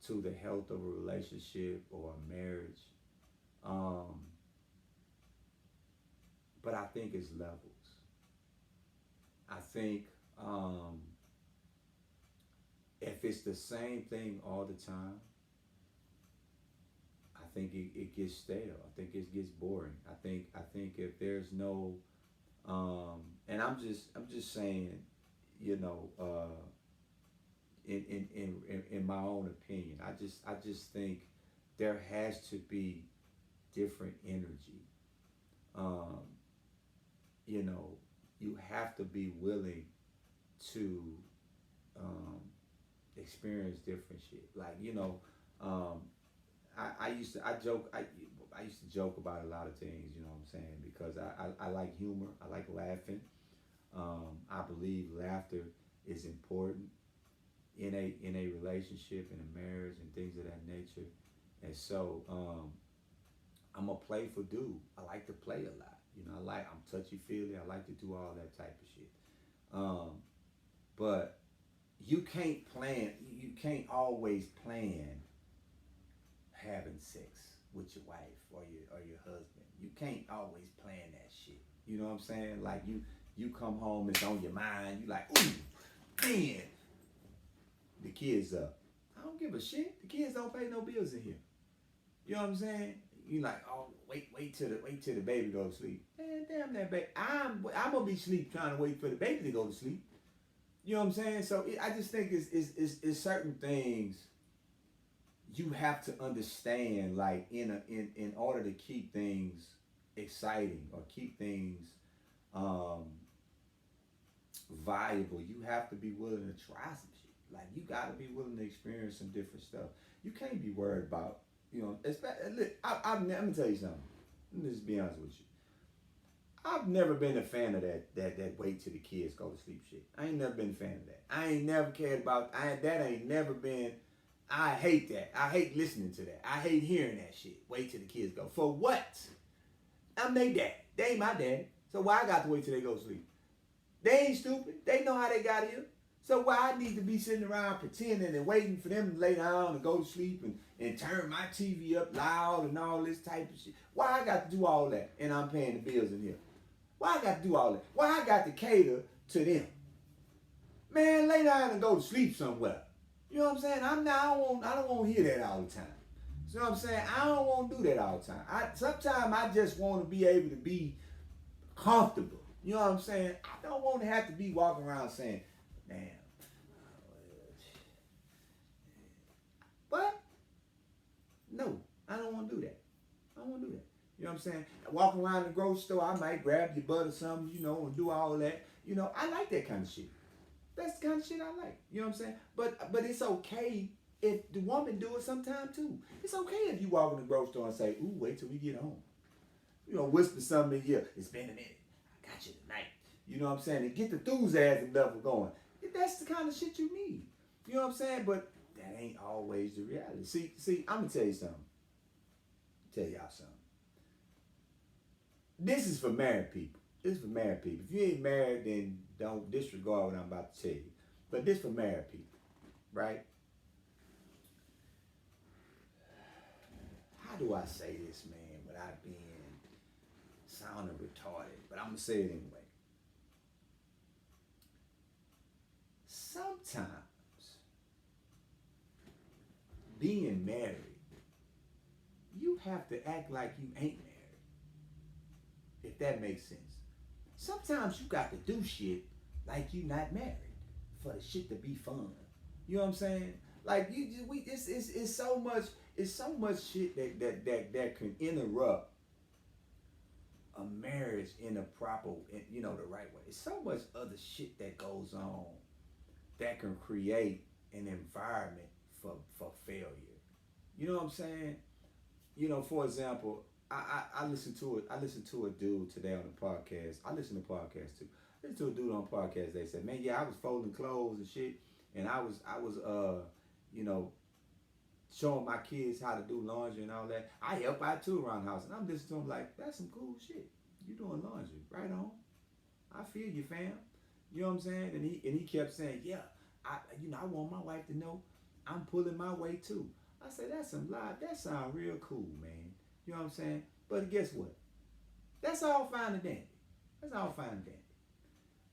to the health of a relationship or a marriage. But I think it's levels. I think if it's the same thing all the time, I think it gets stale. I think it gets boring. I think if there's no and I'm just saying, you know, in my own opinion, I just think there has to be different energy. You know, you have to be willing to experience different shit. Like, you know, I used to joke about a lot of things, you know what I'm saying, because I like humor, I like laughing. I believe laughter is important in a relationship, in a marriage, and things of that nature. And so I'm a playful dude. I like to play a lot. I'm touchy feely. I like to do all that type of shit. Um, but you can't plan. You can't always plan having sex with your wife or your husband. You can't always plan that shit. You know what I'm saying? Like you come home, it's on your mind. You like, ooh, man, the kids up. I don't give a shit. The kids don't pay no bills in here. You know what I'm saying? You like, oh, wait till the baby go to sleep. Man, damn that baby. I'm gonna be asleep trying to wait for the baby to go to sleep. You know what I'm saying? So I just think it's certain things you have to understand, like in order to keep things exciting or keep things um, valuable, you have to be willing to try some shit. Like you got to be willing to experience some different stuff. You can't be worried about, especially. I'm gonna tell you something. Let me just be honest with you. I've never been a fan of that wait till the kids go to sleep shit. I ain't never been a fan of that. I ain't never cared about that ain't never been. I hate that. I hate listening to that. I hate hearing that shit. Wait till the kids go. For what? I'm their dad. They ain't my dad. So why I got to wait till they go to sleep? They ain't stupid. They know how they got here. So why I need to be sitting around pretending and waiting for them to lay down and go to sleep and turn my TV up loud and all this type of shit? Why I got to do all that and I'm paying the bills in here? Why I got to do all that? Why I got to cater to them? Man, lay down and go to sleep somewhere. You know what I'm saying? I don't want to hear that all the time. You know what I'm saying? I don't want to do that all the time. Sometimes I just want to be able to be comfortable. You know what I'm saying? I don't want to have to be walking around saying, damn. But, no, I don't want to do that. I don't want to do that. You know what I'm saying? Walking around the grocery store, I might grab your butt or something, and do all that. I like that kind of shit. That's the kind of shit I like. You know what I'm saying? But it's okay if the woman do it sometime too. It's okay if you walk in the grocery store and say, ooh, wait till we get home. Whisper something in here. It's been a minute. I got you tonight. You know what I'm saying? And get the enthusiasm level going. That's the kind of shit you need. You know what I'm saying? But that ain't always the reality. See, I'm going to tell you something. Tell y'all something. This is for married people. This is for married people. If you ain't married, then don't disregard what I'm about to tell you. But this for married people, right? How do I say this, man, without being sounding retarded? But I'm going to say it anyway. Sometimes being married, you have to act like you ain't married. If that makes sense. Sometimes you got to do shit like you not married for the shit to be fun. You know what I'm saying? Like it's so much shit that can interrupt a marriage in a proper, the right way. It's so much other shit that goes on that can create an environment for failure. You know what I'm saying? For example, I listened to a dude today on the podcast. I listen to podcasts too. I listened to a dude on the podcast. They said, man, yeah, I was folding clothes and shit, and I was showing my kids how to do laundry and all that. I help out too around the house, and I'm listening to him like, that's some cool shit. You doing laundry, right on. I feel you, fam. You know what I'm saying? And he kept saying, yeah, I want my wife to know I'm pulling my weight too. I said, that's some lie. That sound real cool, man. You know what I'm saying? But guess what? That's all fine and dandy. That's all fine and dandy.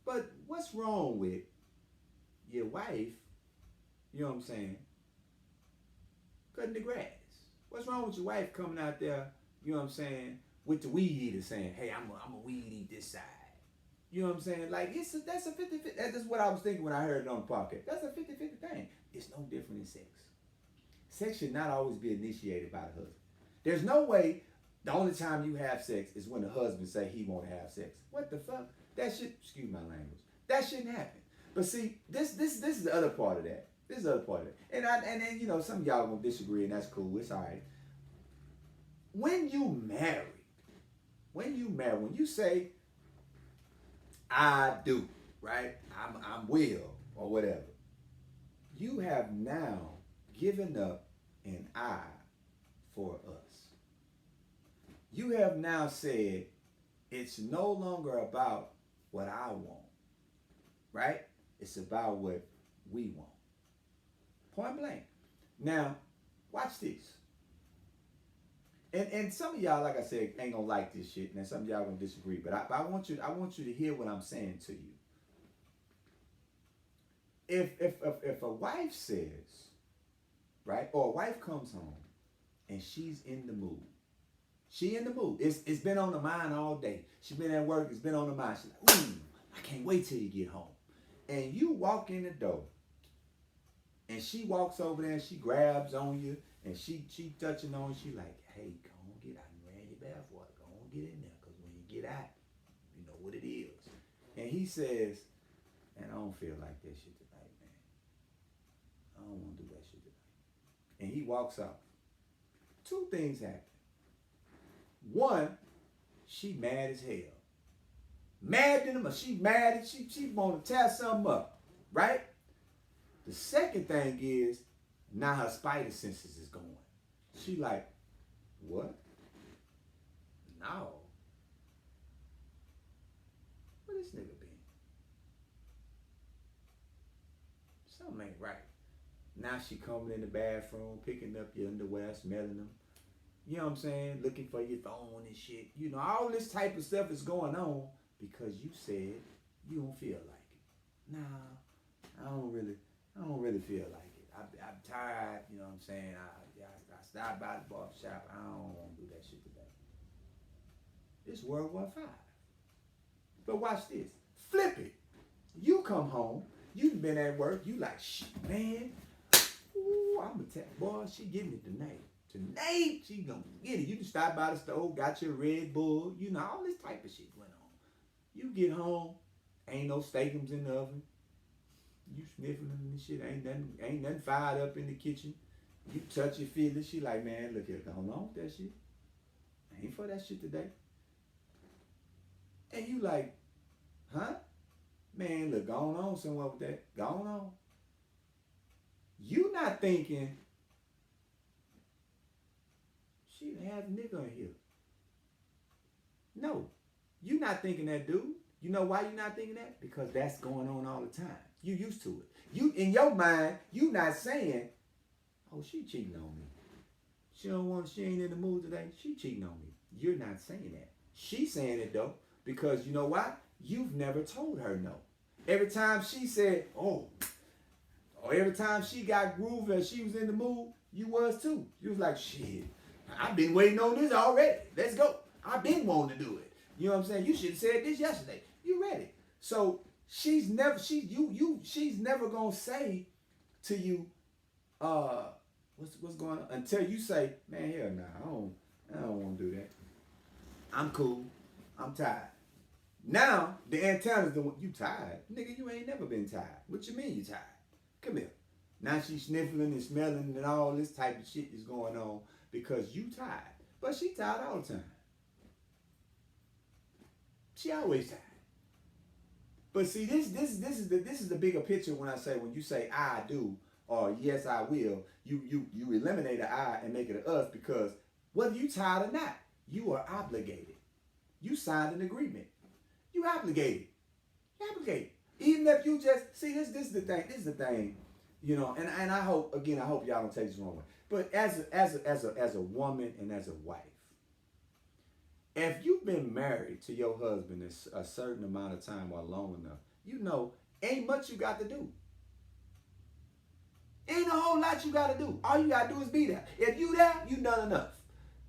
But what's wrong with your wife, you know what I'm saying, cutting the grass? What's wrong with your wife coming out there, you know what I'm saying, with the weed eater saying, hey, I'm a weed eat this side. You know what I'm saying? Like, that's a 50-50. That's what I was thinking when I heard it on the podcast. That's a 50-50 thing. It's no different in sex. Sex should not always be initiated by the husband. There's no way the only time you have sex is when the husband say he won't have sex. What the fuck? That shit, excuse my language. That shouldn't happen. But see, this is the other part of that. This is the other part of it. And then, some of y'all gonna disagree, and that's cool. It's all right. When you say, I do, right? I'm will, or whatever. You have now given up an I for us. You have now said it's no longer about what I want, right? It's about what we want. Point blank. Now, watch this. And some of y'all, like I said, ain't gonna like this shit. Now some of y'all gonna disagree, but I want you to hear what I'm saying to you. If a wife says, right, or a wife comes home and she's in the mood. She in the mood. It's been on the mind all day. She's been at work, it's been on the mind. She's like, ooh, I can't wait till you get home. And you walk in the door and she walks over there and she grabs on you and she touching on you. She like, hey, go on get out. You ran your bathwater. Go on get in there. Because when you get out, you know what it is. And he says, man, I don't feel like that shit tonight, man. I don't want to do that shit tonight. And he walks out. Two things happen. One, she mad as hell. Mad than him. She mad. She want to tear something up. Right? The second thing is, now her spider senses is going. She like, what? No. Where this nigga been? Something ain't right. Now she coming in the bathroom, picking up your underwear, smelling them. You know what I'm saying? Looking for your phone and shit. You know, all this type of stuff is going on because you said you don't feel like it. Nah, I don't really feel like it. I'm tired, you know what I'm saying? I stopped by the barber shop. I don't want to do that shit today. It's World War V. But watch this. Flip it. You come home. You've been at work. You like, shit, man. Ooh, I'm going to tell boy, she getting it tonight. Tonight, she going to get it. You can stop by the stove, got your Red Bull. You know, all this type of shit went on. You get home. Ain't no steakums in the oven. You sniffing and shit. Ain't nothing fired up in the kitchen. You touch your feelings. She like, man, look here, going on with that shit. I ain't for that shit today. And you like, huh? Man, look, going on somewhere with that. Going on. You not thinking she have a nigga in here. No. You not thinking that, dude. You know why you not thinking that? Because that's going on all the time. You used to it. You in your mind, you not saying, oh, she cheating on me. She ain't in the mood today. She cheating on me. You're not saying that. She's saying it though, because you know why? You've never told her no. Every time she said, oh, or every time she got groovy and she was in the mood, you was too. You was like, shit, I've been waiting on this already. Let's go. I've been wanting to do it. You know what I'm saying? You should have said this yesterday. You ready. So she's never gonna say to you, what's going on, until you say, man, hell nah, I don't want to do that. I'm cool. I'm tired. Now the antenna's the one. You tired, nigga? You ain't never been tired. What you mean you tired? Come here. Now she's sniffling and smelling and all this type of shit is going on because you tired. But she tired all the time. She always tired. But see, this is the bigger picture when you say I do or yes I will, you eliminate the I and make it an us, because whether you tired or not, you are obligated. You signed an agreement. You obligated. You obligated. Even if you just see this is the thing. This is the thing, you know. And I hope y'all don't take this the wrong way. But as a woman and as a wife, if you've been married to your husband a certain amount of time or long enough, you know, ain't much you got to do. Ain't a whole lot you got to do. All you got to do is be there. If you there, you done enough.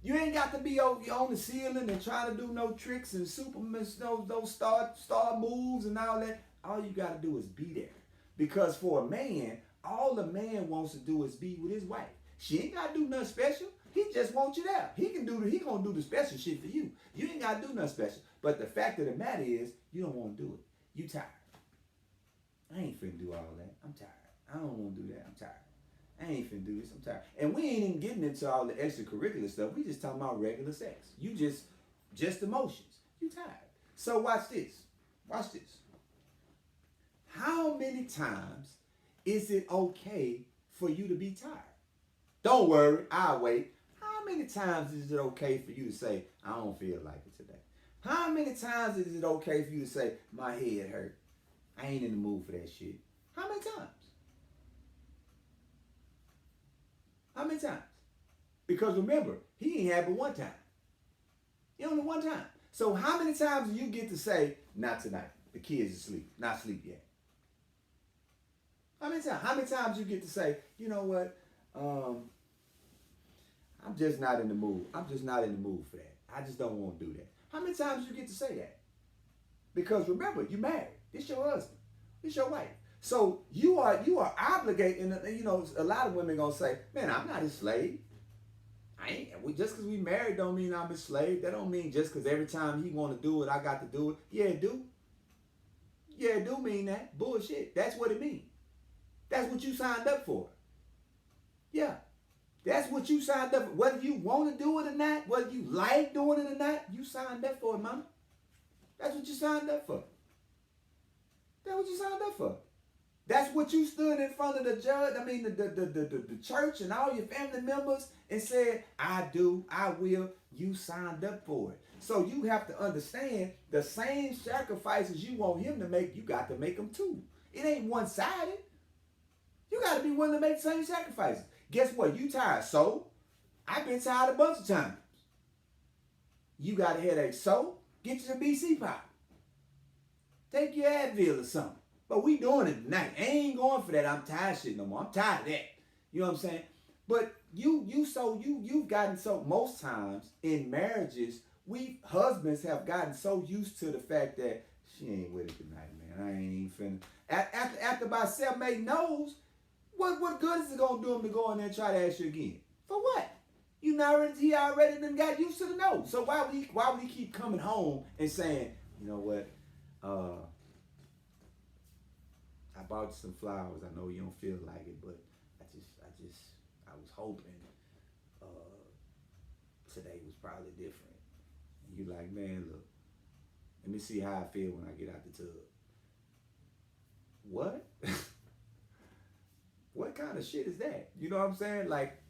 You ain't got to be on the ceiling and trying to do no tricks and Superman, those star moves and all that. All you got to do is be there. Because for a man, all the man wants to do is be with his wife. She ain't got to do nothing special. He just wants you there. He gonna do the special shit for you. You ain't got to do nothing special. But the fact of the matter is, you don't want to do it. You tired. I ain't finna do all that. I'm tired. I don't want to do that. I'm tired. I ain't finna do this. I'm tired. And we ain't even getting into all the extracurricular stuff. We just talking about regular sex. You just emotions. You tired. So watch this. Watch this. How many times is it okay for you to be tired? Don't worry, I'll wait. How many times is it okay for you to say, I don't feel like it today? How many times is it okay for you to say, my head hurt? I ain't in the mood for that shit. How many times? How many times? Because remember, he ain't had but one time. He only one time. So how many times do you get to say, not tonight? The kids are asleep. Not asleep yet. How many times? How many times you get to say, you know what? I'm just not in the mood. I'm just not in the mood for that. I just don't want to do that. How many times you get to say that? Because remember, you married. It's your husband. It's your wife. So you are obligated. And, you know, a lot of women gonna say, man, I'm not his slave. I ain't. Just because we married don't mean I'm his slave. That don't mean just because every time he want to do it, I got to do it. Yeah, it do. Yeah, it do mean that. Bullshit. That's what it means. That's what you signed up for. Yeah. That's what you signed up for. Whether you want to do it or not, whether you like doing it or not, you signed up for it, mama. That's what you signed up for. That's what you signed up for. That's what you stood in front of the judge, the church and all your family members and said, I do, I will. You signed up for it. So you have to understand the same sacrifices you want him to make, you got to make them too. It ain't one-sided. You got to be willing to make the same sacrifices. Guess what? You tired. So, I've been tired a bunch of times. You got a headache. So, get you some BC pop. Take your Advil or something. But we doing it tonight. I ain't going for that. I'm tired of shit no more. I'm tired of that. You know what I'm saying? But you've gotten so, most times in marriages, we husbands have gotten so used to the fact that she ain't with it tonight, man. I ain't finna. After about 7, 8 no's, what good is it gonna do him to go in there and try to ask you again? For what? He already done got used to the no. So why would he keep coming home and saying, you know what? I bought you some flowers. I know you don't feel like it, but I was hoping today was probably different. And you like, man, look, let me see how I feel when I get out the tub. What? What kind of shit is that? You know what I'm saying? Like,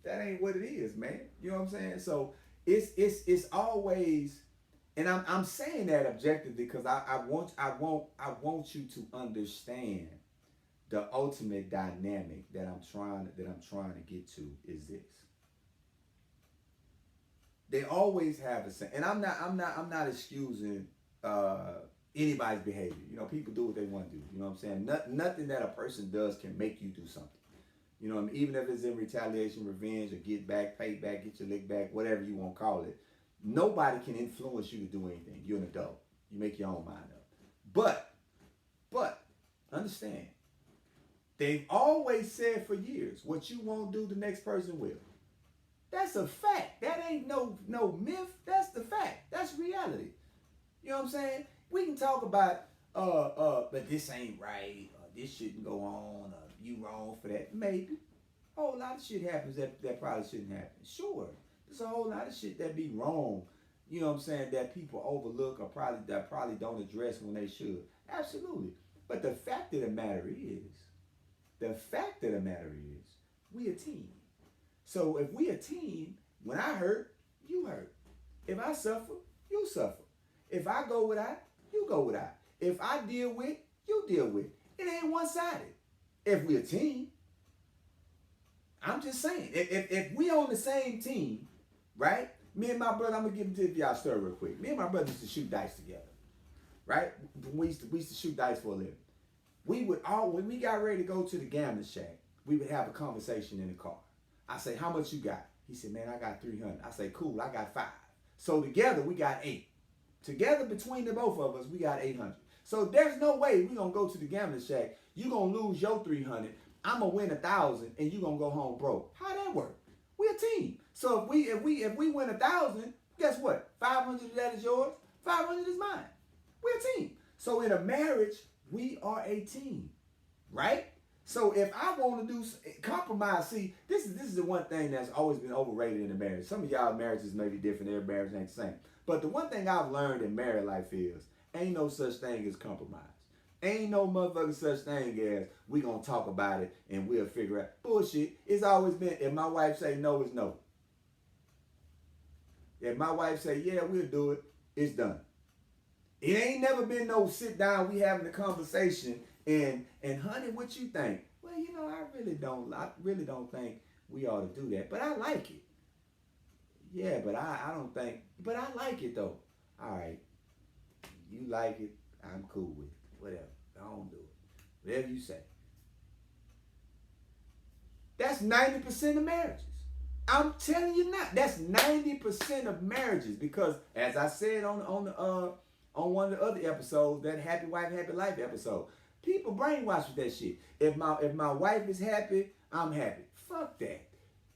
that ain't what it is, man. You know what I'm saying? So it's always, and I'm saying that objectively because I want you to understand the ultimate dynamic that I'm trying to get to is this. They always have the same, and I'm not excusing anybody's behavior. You know, people do what they want to do. You know what I'm saying? Nothing that a person does can make you do something. You know what I mean? Even if it's in retaliation, revenge, or get back, pay back, get your lick back, whatever you want to call it. Nobody can influence you to do anything. You're an adult. You make your own mind up. But, understand, they've always said for years, what you won't do, the next person will. That's a fact. That ain't no myth. That's the fact. That's reality. You know what I'm saying? We can talk about, but this ain't right, or this shouldn't go on, or you wrong for that. Maybe. A whole lot of shit happens that probably shouldn't happen. Sure. There's a whole lot of shit that be wrong, you know what I'm saying, that people overlook or probably don't address when they should. Absolutely. But the fact of the matter is, we a team. So if we a team, when I hurt, you hurt. If I suffer, you suffer. If I go without, you go without. If I deal with, you deal with. It ain't one-sided. If we a team, I'm just saying, if we on the same team, right? Me and my brother, I'm gonna give y'all a story real quick. Me and my brother used to shoot dice together, right? We used to shoot dice for a living. When we got ready to go to the gambling shack, we would have a conversation in the car. I say, how much you got? He said, man, I got 300. I say, cool, I got 5. So together we got 8. Together between the both of us, we got 800. So there's no way we gonna go to the gambling shack. You gonna lose your 300. I'm gonna win 1,000, and you gonna go home broke. How that work? We a team. So if we win 1,000, guess what? 500 of that is yours. 500 is mine. We're a team. So in a marriage, we are a team, right? So if I want to do compromise, see, this is the one thing that's always been overrated in a marriage. Some of y'all marriages may be different. Every marriage ain't the same. But the one thing I've learned in married life is ain't no such thing as compromise. Ain't no motherfucking such thing as we gonna talk about it and we'll figure out. Bullshit. It's always been, if my wife say no, it's no. If my wife say yeah, we'll do it, it's done. It ain't never been no sit down, we having a conversation and honey, what you think? Well, I really don't think we ought to do that. But I like it. Yeah, but I don't think, but I like it though. All right, you like it, I'm cool with it. Whatever. I don't do it. Whatever you say. That's 90% of marriages. I'm telling you now, that's 90% of marriages because, as I said on one of the other episodes, that Happy Wife, Happy Life episode, people brainwash with that shit. If my wife is happy, I'm happy. Fuck that.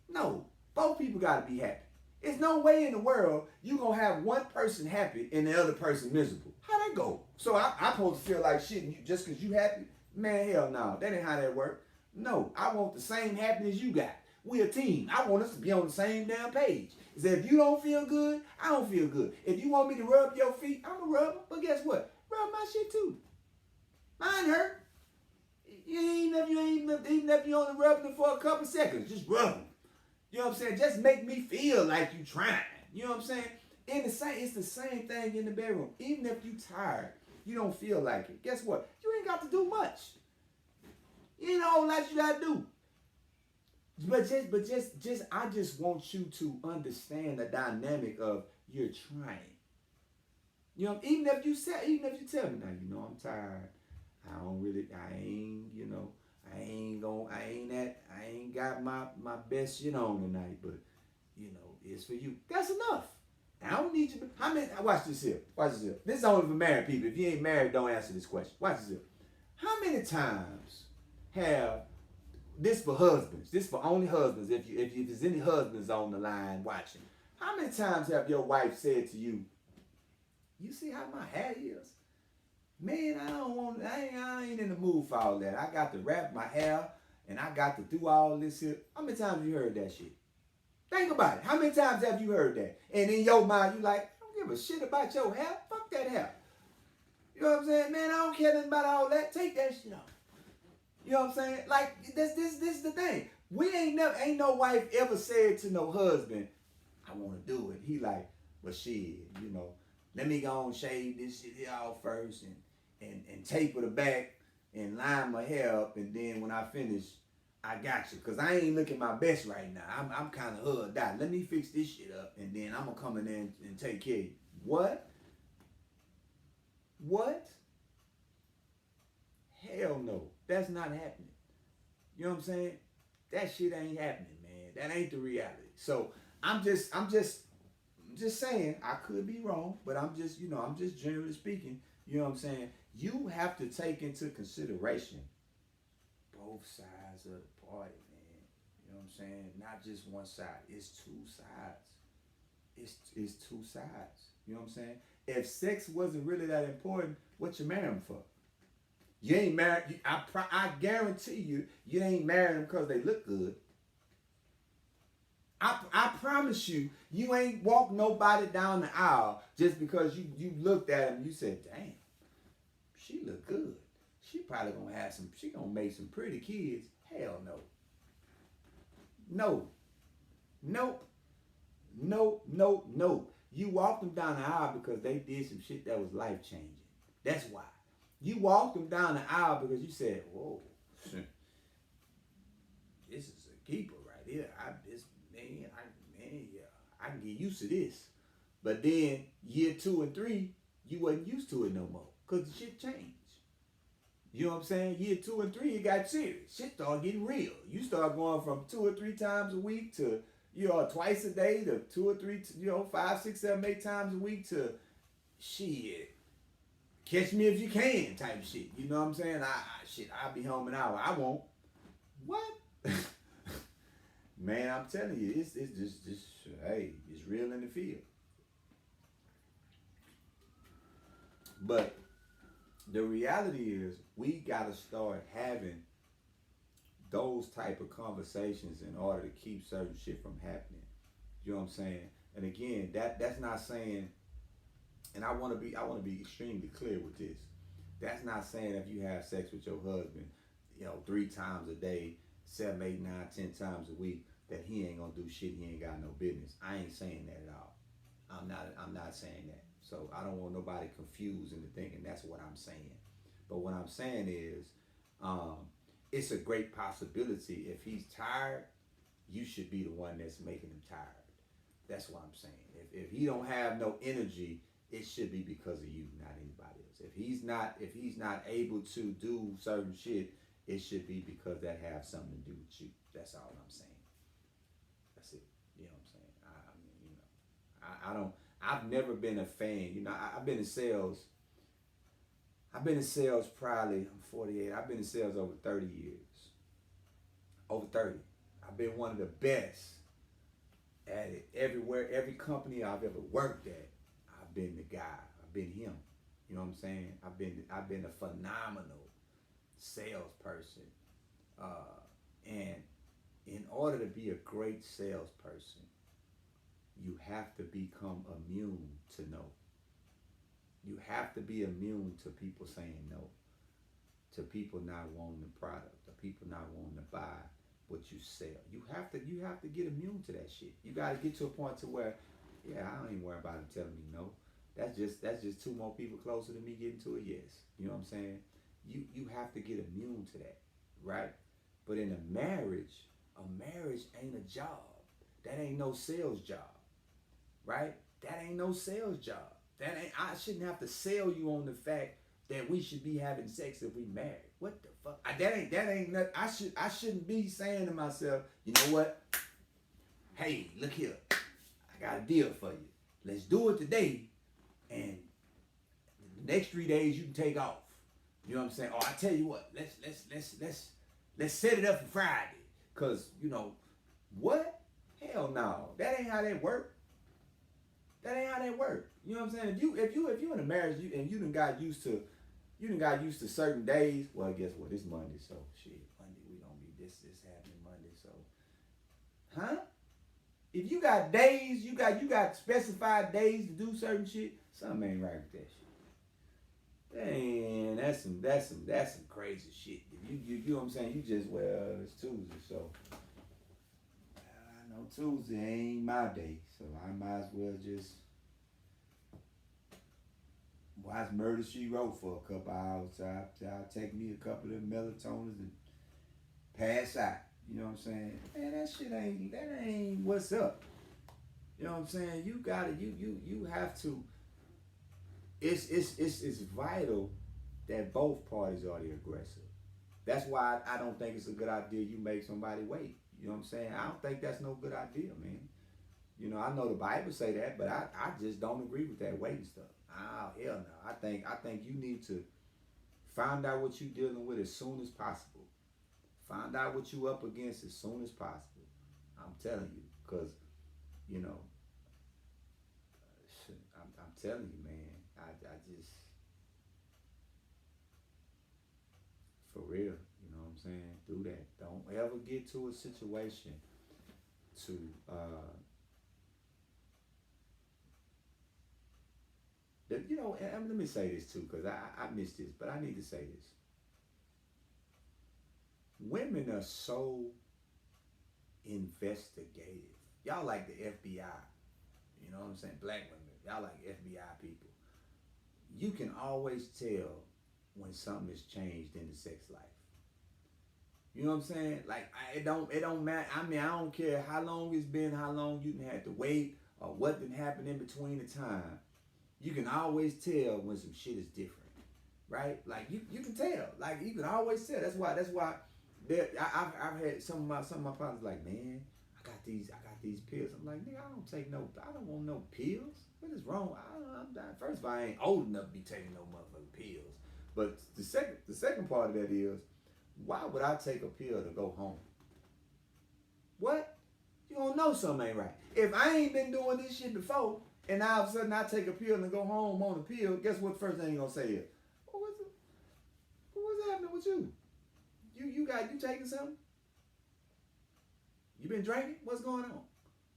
No, both people gotta be happy. There's no way in the world you gonna have one person happy and the other person miserable. How that go? So I'm supposed to feel like shit just because you happy? Man, hell no. That ain't how that work. No, I want the same happiness you got. We a team. I want us to be on the same damn page. Is that if you don't feel good, I don't feel good. If you want me to rub your feet, I'm gonna rub them. But guess what? Rub my shit too. Mine hurt. Even if you only rubbing them for a couple seconds, just rub them. You know what I'm saying? Just make me feel like you trying. You know what I'm saying? It's the same thing in the bedroom. Even if you tired, you don't feel like it. Guess what? You ain't got to do much. You ain't a whole lot you gotta do. But I just want you to understand the dynamic of you're trying. You know, even if you tell me now, I'm tired. I ain't got my best shit on tonight, but it's for you. That's enough. I don't need you. Watch this here. This is only for married people. If you ain't married, don't answer this question. Watch this here. How many times have this for husbands? This for only husbands. If there's any husbands on the line watching, how many times have your wife said to you, "You see how my hair is? Man, I ain't in the mood for all that. I got to wrap my hair and I got to do all this here." How many times have you heard that shit? Think about it. How many times have you heard that? And in your mind, you like, I don't give a shit about your hair. Fuck that hair. You know what I'm saying? Man, I don't care nothing about all that. Take that shit off. You know what I'm saying? Like, this is the thing. We ain't no wife ever said to no husband, "I want to do it." He like, "But shit, let me go and shave this shit here off first and taper the back and line my hair up, and then when I finish, I got you. Because I ain't looking my best right now. I'm kind of hugged out. Let me fix this shit up, and then I'm going to come in there and take care of you." What? Hell no. That's not happening. You know what I'm saying? That shit ain't happening, man. That ain't the reality. So I'm just saying, I could be wrong, but I'm just generally speaking, you know what I'm saying? You have to take into consideration both sides of the party, man. You know what I'm saying? Not just one side. It's two sides. It's two sides. You know what I'm saying? If sex wasn't really that important, what you marry them for? You ain't married. I guarantee you ain't married them because they look good. I promise you ain't walked nobody down the aisle just because you looked at him and you said, "Damn, she look good. She probably she gonna make some pretty kids." Hell no. No. Nope. No. You walked them down the aisle because they did some shit that was life changing. That's why. You walked them down the aisle because you said, "Whoa, this is a keeper right here. I can get used to this." But then year 2 and 3, you wasn't used to it no more because the shit changed. You know what I'm saying? Year 2 and 3, it got serious. Shit started getting real. You start going from 2 or 3 times a week to twice a day to 2 or 3, 5, 6, 7, 8 times a week to shit. Catch me if you can type shit. You know what I'm saying? I'll be home an hour. I won't. What? Man, I'm telling you, it's just hey, it's real in the field. But the reality is we gotta start having those type of conversations in order to keep certain shit from happening. You know what I'm saying? And again, that's not saying, and I wanna be extremely clear with this. That's not saying if you have sex with your husband, 3 times a day, 7, 8, 9, 10 times a week, that he ain't gonna do shit he ain't got no business. I ain't saying that at all. I'm not saying that. So I don't want nobody confused into thinking that's what I'm saying. But what I'm saying is, um, it's a great possibility if he's tired, you should be the one that's making him tired. That's what I'm saying. If he don't have no energy, it should be because of you, not anybody else. If he's not able to do certain shit, it should be because that have something to do with you. That's all I'm saying. That's it. You know what I'm saying? I mean, I don't. I've never been a fan. I've been in sales. I've been in sales probably. I'm 48. I've been in sales over 30 years. Over 30. I've been one of the best at it everywhere. Every company I've ever worked at, I've been the guy. I've been him. You know what I'm saying? I've been a phenomenal salesperson. And in order to be a great salesperson, you have to become immune to no. You have to be immune to people saying no, to people not wanting the product, to people not wanting to buy what you sell. You have to get immune to that shit. You got to get to a point to where, yeah, I don't even worry about them telling me no. That's just 2 more people closer to me getting to a yes. You know what I'm saying? You have to get immune to that, right? But in a marriage ain't a job. That ain't no sales job, right? That ain't no sales job. I shouldn't have to sell you on the fact that we should be having sex if we married. What the fuck? That ain't nothing. I shouldn't be saying to myself, you know what? Hey, look here. I got a deal for you. Let's do it today, and the next 3 days you can take off. You know what I'm saying? Or I tell you what, let's set it up for Friday. Cause what? Hell no. That ain't how that work. That ain't how that work. You know what I'm saying? If you in a marriage and you done got used to certain days. Well, guess what? It's Monday, so shit. Monday we gonna be this happening Monday. So, huh? If you got days, you got specified days to do certain shit. Something ain't right with that shit. Man, that's some crazy shit. You know what I'm saying? You just it's Tuesday, so I know Tuesday ain't my day, so I might as well just watch Murder She Wrote for a couple hours. I'll take me a couple of melatonins and pass out. You know what I'm saying? Man, that ain't what's up. You know what I'm saying? You gotta you have to. It's vital that both parties are the aggressor. That's why I don't think it's a good idea you make somebody wait. You know what I'm saying? I don't think that's no good idea, man. I know the Bible say that, but I just don't agree with that waiting stuff. Oh, hell no. I think you need to find out what you're dealing with as soon as possible. Find out what you up against as soon as possible. I'm telling you, because, I'm telling you, man. I just, for real, you know what I'm saying? Do that. Don't ever get to a situation to, and let me say this too, because I missed this, but I need to say this. Women are so investigative. Y'all like the FBI. You know what I'm saying? Black women. Y'all like FBI people. You can always tell when something has changed in the sex life. You know what I'm saying? Like it don't matter. I mean, I don't care how long it's been, how long you had to wait, or what did happen in between the time. You can always tell when some shit is different, right? Like you can tell. Like you can always tell. That's why. I've had some of my partners like, man, I got these pills. I'm like, nigga, I don't want no pills. What is wrong? I'm dying. First of all, I ain't old enough to be taking no motherfucking pills. But the second part of that is, why would I take a pill to go home? What? You don't know something ain't right. If I ain't been doing this shit before, and all of a sudden I take a pill and go home on a pill, guess what the first thing you're gonna say is, oh, what's happening with you? You taking something? You been drinking? What's going on?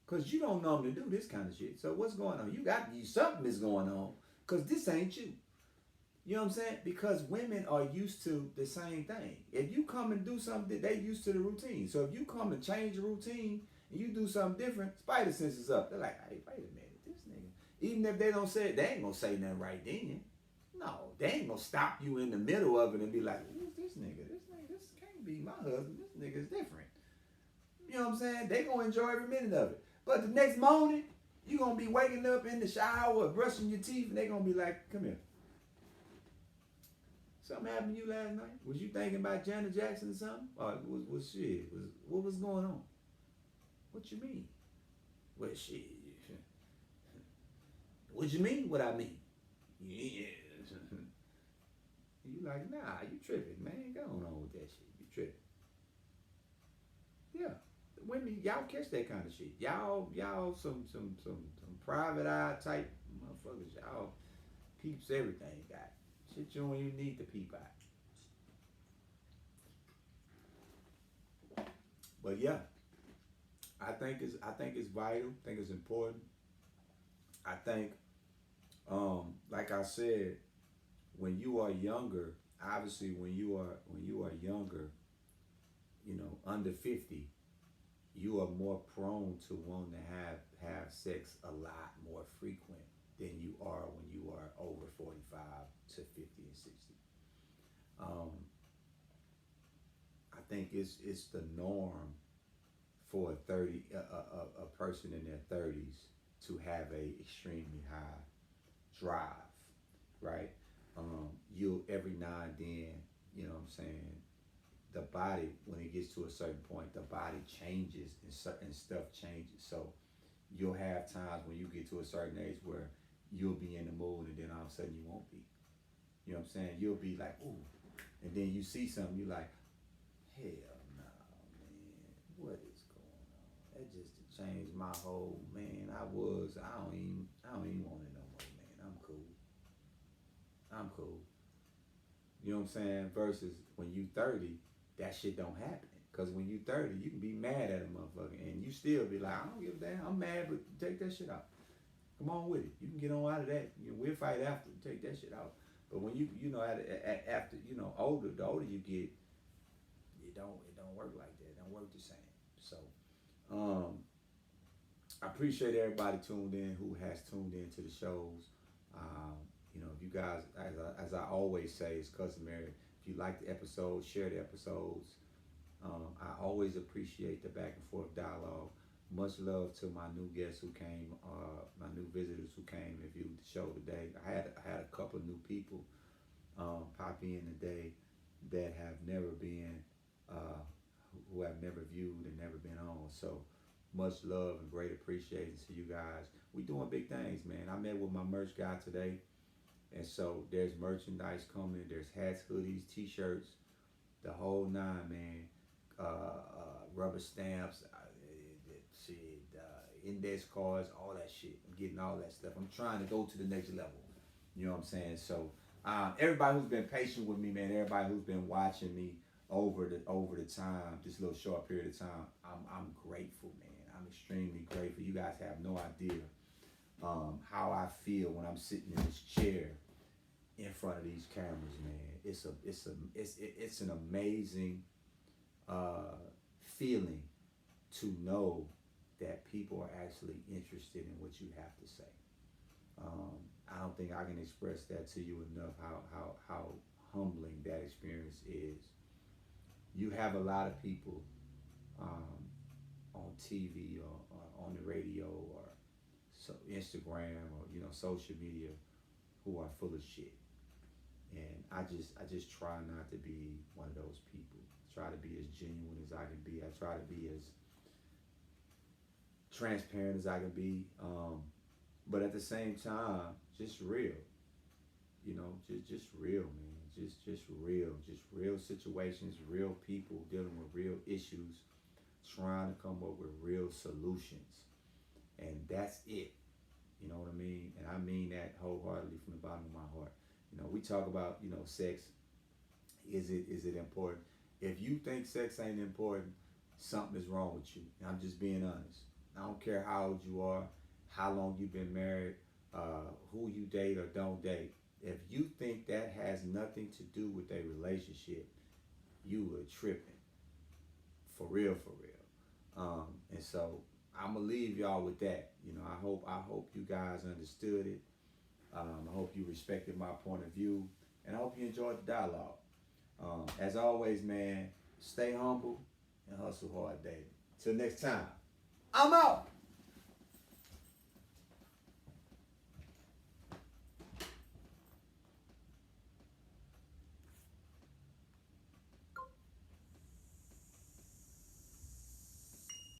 Because you don't normally do this kind of shit. So what's going on? Something is going on, because this ain't you. You know what I'm saying? Because women are used to the same thing. If you come and do something, they used to the routine. So if you come and change the routine and you do something different, spider sense is up. They're like, hey, wait a minute, this nigga. Even if they don't say it, they ain't gonna say nothing right then. No, they ain't gonna stop you in the middle of it and be like, who's this nigga? This can't be my husband. This nigga's different. You know what I'm saying? They gonna enjoy every minute of it. But the next morning, you gonna be waking up in the shower, brushing your teeth, and they gonna be like, come here. Something happened to you last night? Was you thinking about Janet Jackson or something? Or was shit? What was going on? What you mean? Well, shit. What you mean? What I mean? Yeah. You like, nah, you tripping, man. Go on with that shit. You tripping. Yeah. Women, y'all catch that kind of shit. Y'all some private eye type motherfuckers. Y'all peeps everything got. Shit you don't even need to peep out. But yeah, I think it's vital. I think it's important. I think, like I said, when you are younger, obviously when you are younger, under 50, you are more prone to want to have sex a lot more frequent than you are when you are over 45 to 50 and 60. Um, I think it's the norm for a person in their 30s to have a extremely high drive, right? You every now and then, you know what I'm saying, the body, when it gets to a certain point, the body changes and certain stuff changes. So you'll have times when you get to a certain age where you'll be in the mood and then all of a sudden you won't be. You know what I'm saying? You'll be like, ooh. And then you see something, you're like, hell no, man. What is going on? That just changed my whole, man. I don't even want it no more, man. I'm cool. I'm cool. You know what I'm saying? Versus when you 30, that shit don't happen. Cause when you 30, you can be mad at a motherfucker and you still be like, I don't give a damn. I'm mad, but take that shit out. Come on with it. You can get on out of that. We'll fight after. Take that shit out. But when after older, the older you get, it don't work like that. It don't work the same. So, um, I appreciate everybody tuned in who has tuned in to the shows. Um, if you guys, as I always say, it's customary. If you like the episodes, share the episodes. I always appreciate the back and forth dialogue. Much love to my new guests who came, my new visitors who came and viewed the show today. I had a couple of new people pop in today that have never been, who have never viewed and never been on. So much love and great appreciation to you guys. We doing big things, man. I met with my merch guy today, and so there's merchandise coming. There's hats, hoodies, t-shirts, the whole nine, man. Rubber stamps, shit, index cards, all that shit. I'm getting all that stuff. I'm trying to go to the next level. You know what I'm saying? So everybody who's been patient with me, man, everybody who's been watching me over the time, this little short period of time, I'm grateful, man. I'm extremely grateful. You guys have no idea how I feel when I'm sitting in this chair in front of these cameras, man. It's an amazing feeling to know that people are actually interested in what you have to say. I don't think I can express that to you enough. How humbling that experience is. You have a lot of people on TV or on the radio or Instagram or social media who are full of shit. And I just try not to be one of those people. I try to be as genuine as I can be. I try to be as transparent as I can be. But at the same time, just real. Just real, man. Just real situations, real people dealing with real issues, trying to come up with real solutions. And that's it. You know what I mean? And I mean that wholeheartedly from the bottom of my heart. We talk about, sex. Is it important? If you think sex ain't important, something is wrong with you. And I'm just being honest. I don't care how old you are, how long you've been married, who you date or don't date. If you think that has nothing to do with a relationship, you were tripping. For real, for real. And so I'm gonna leave y'all with that. You know, I hope you guys understood it. I hope you respected my point of view, and I hope you enjoyed the dialogue. As always, man, stay humble and hustle hard, David. Till next time, I'm out.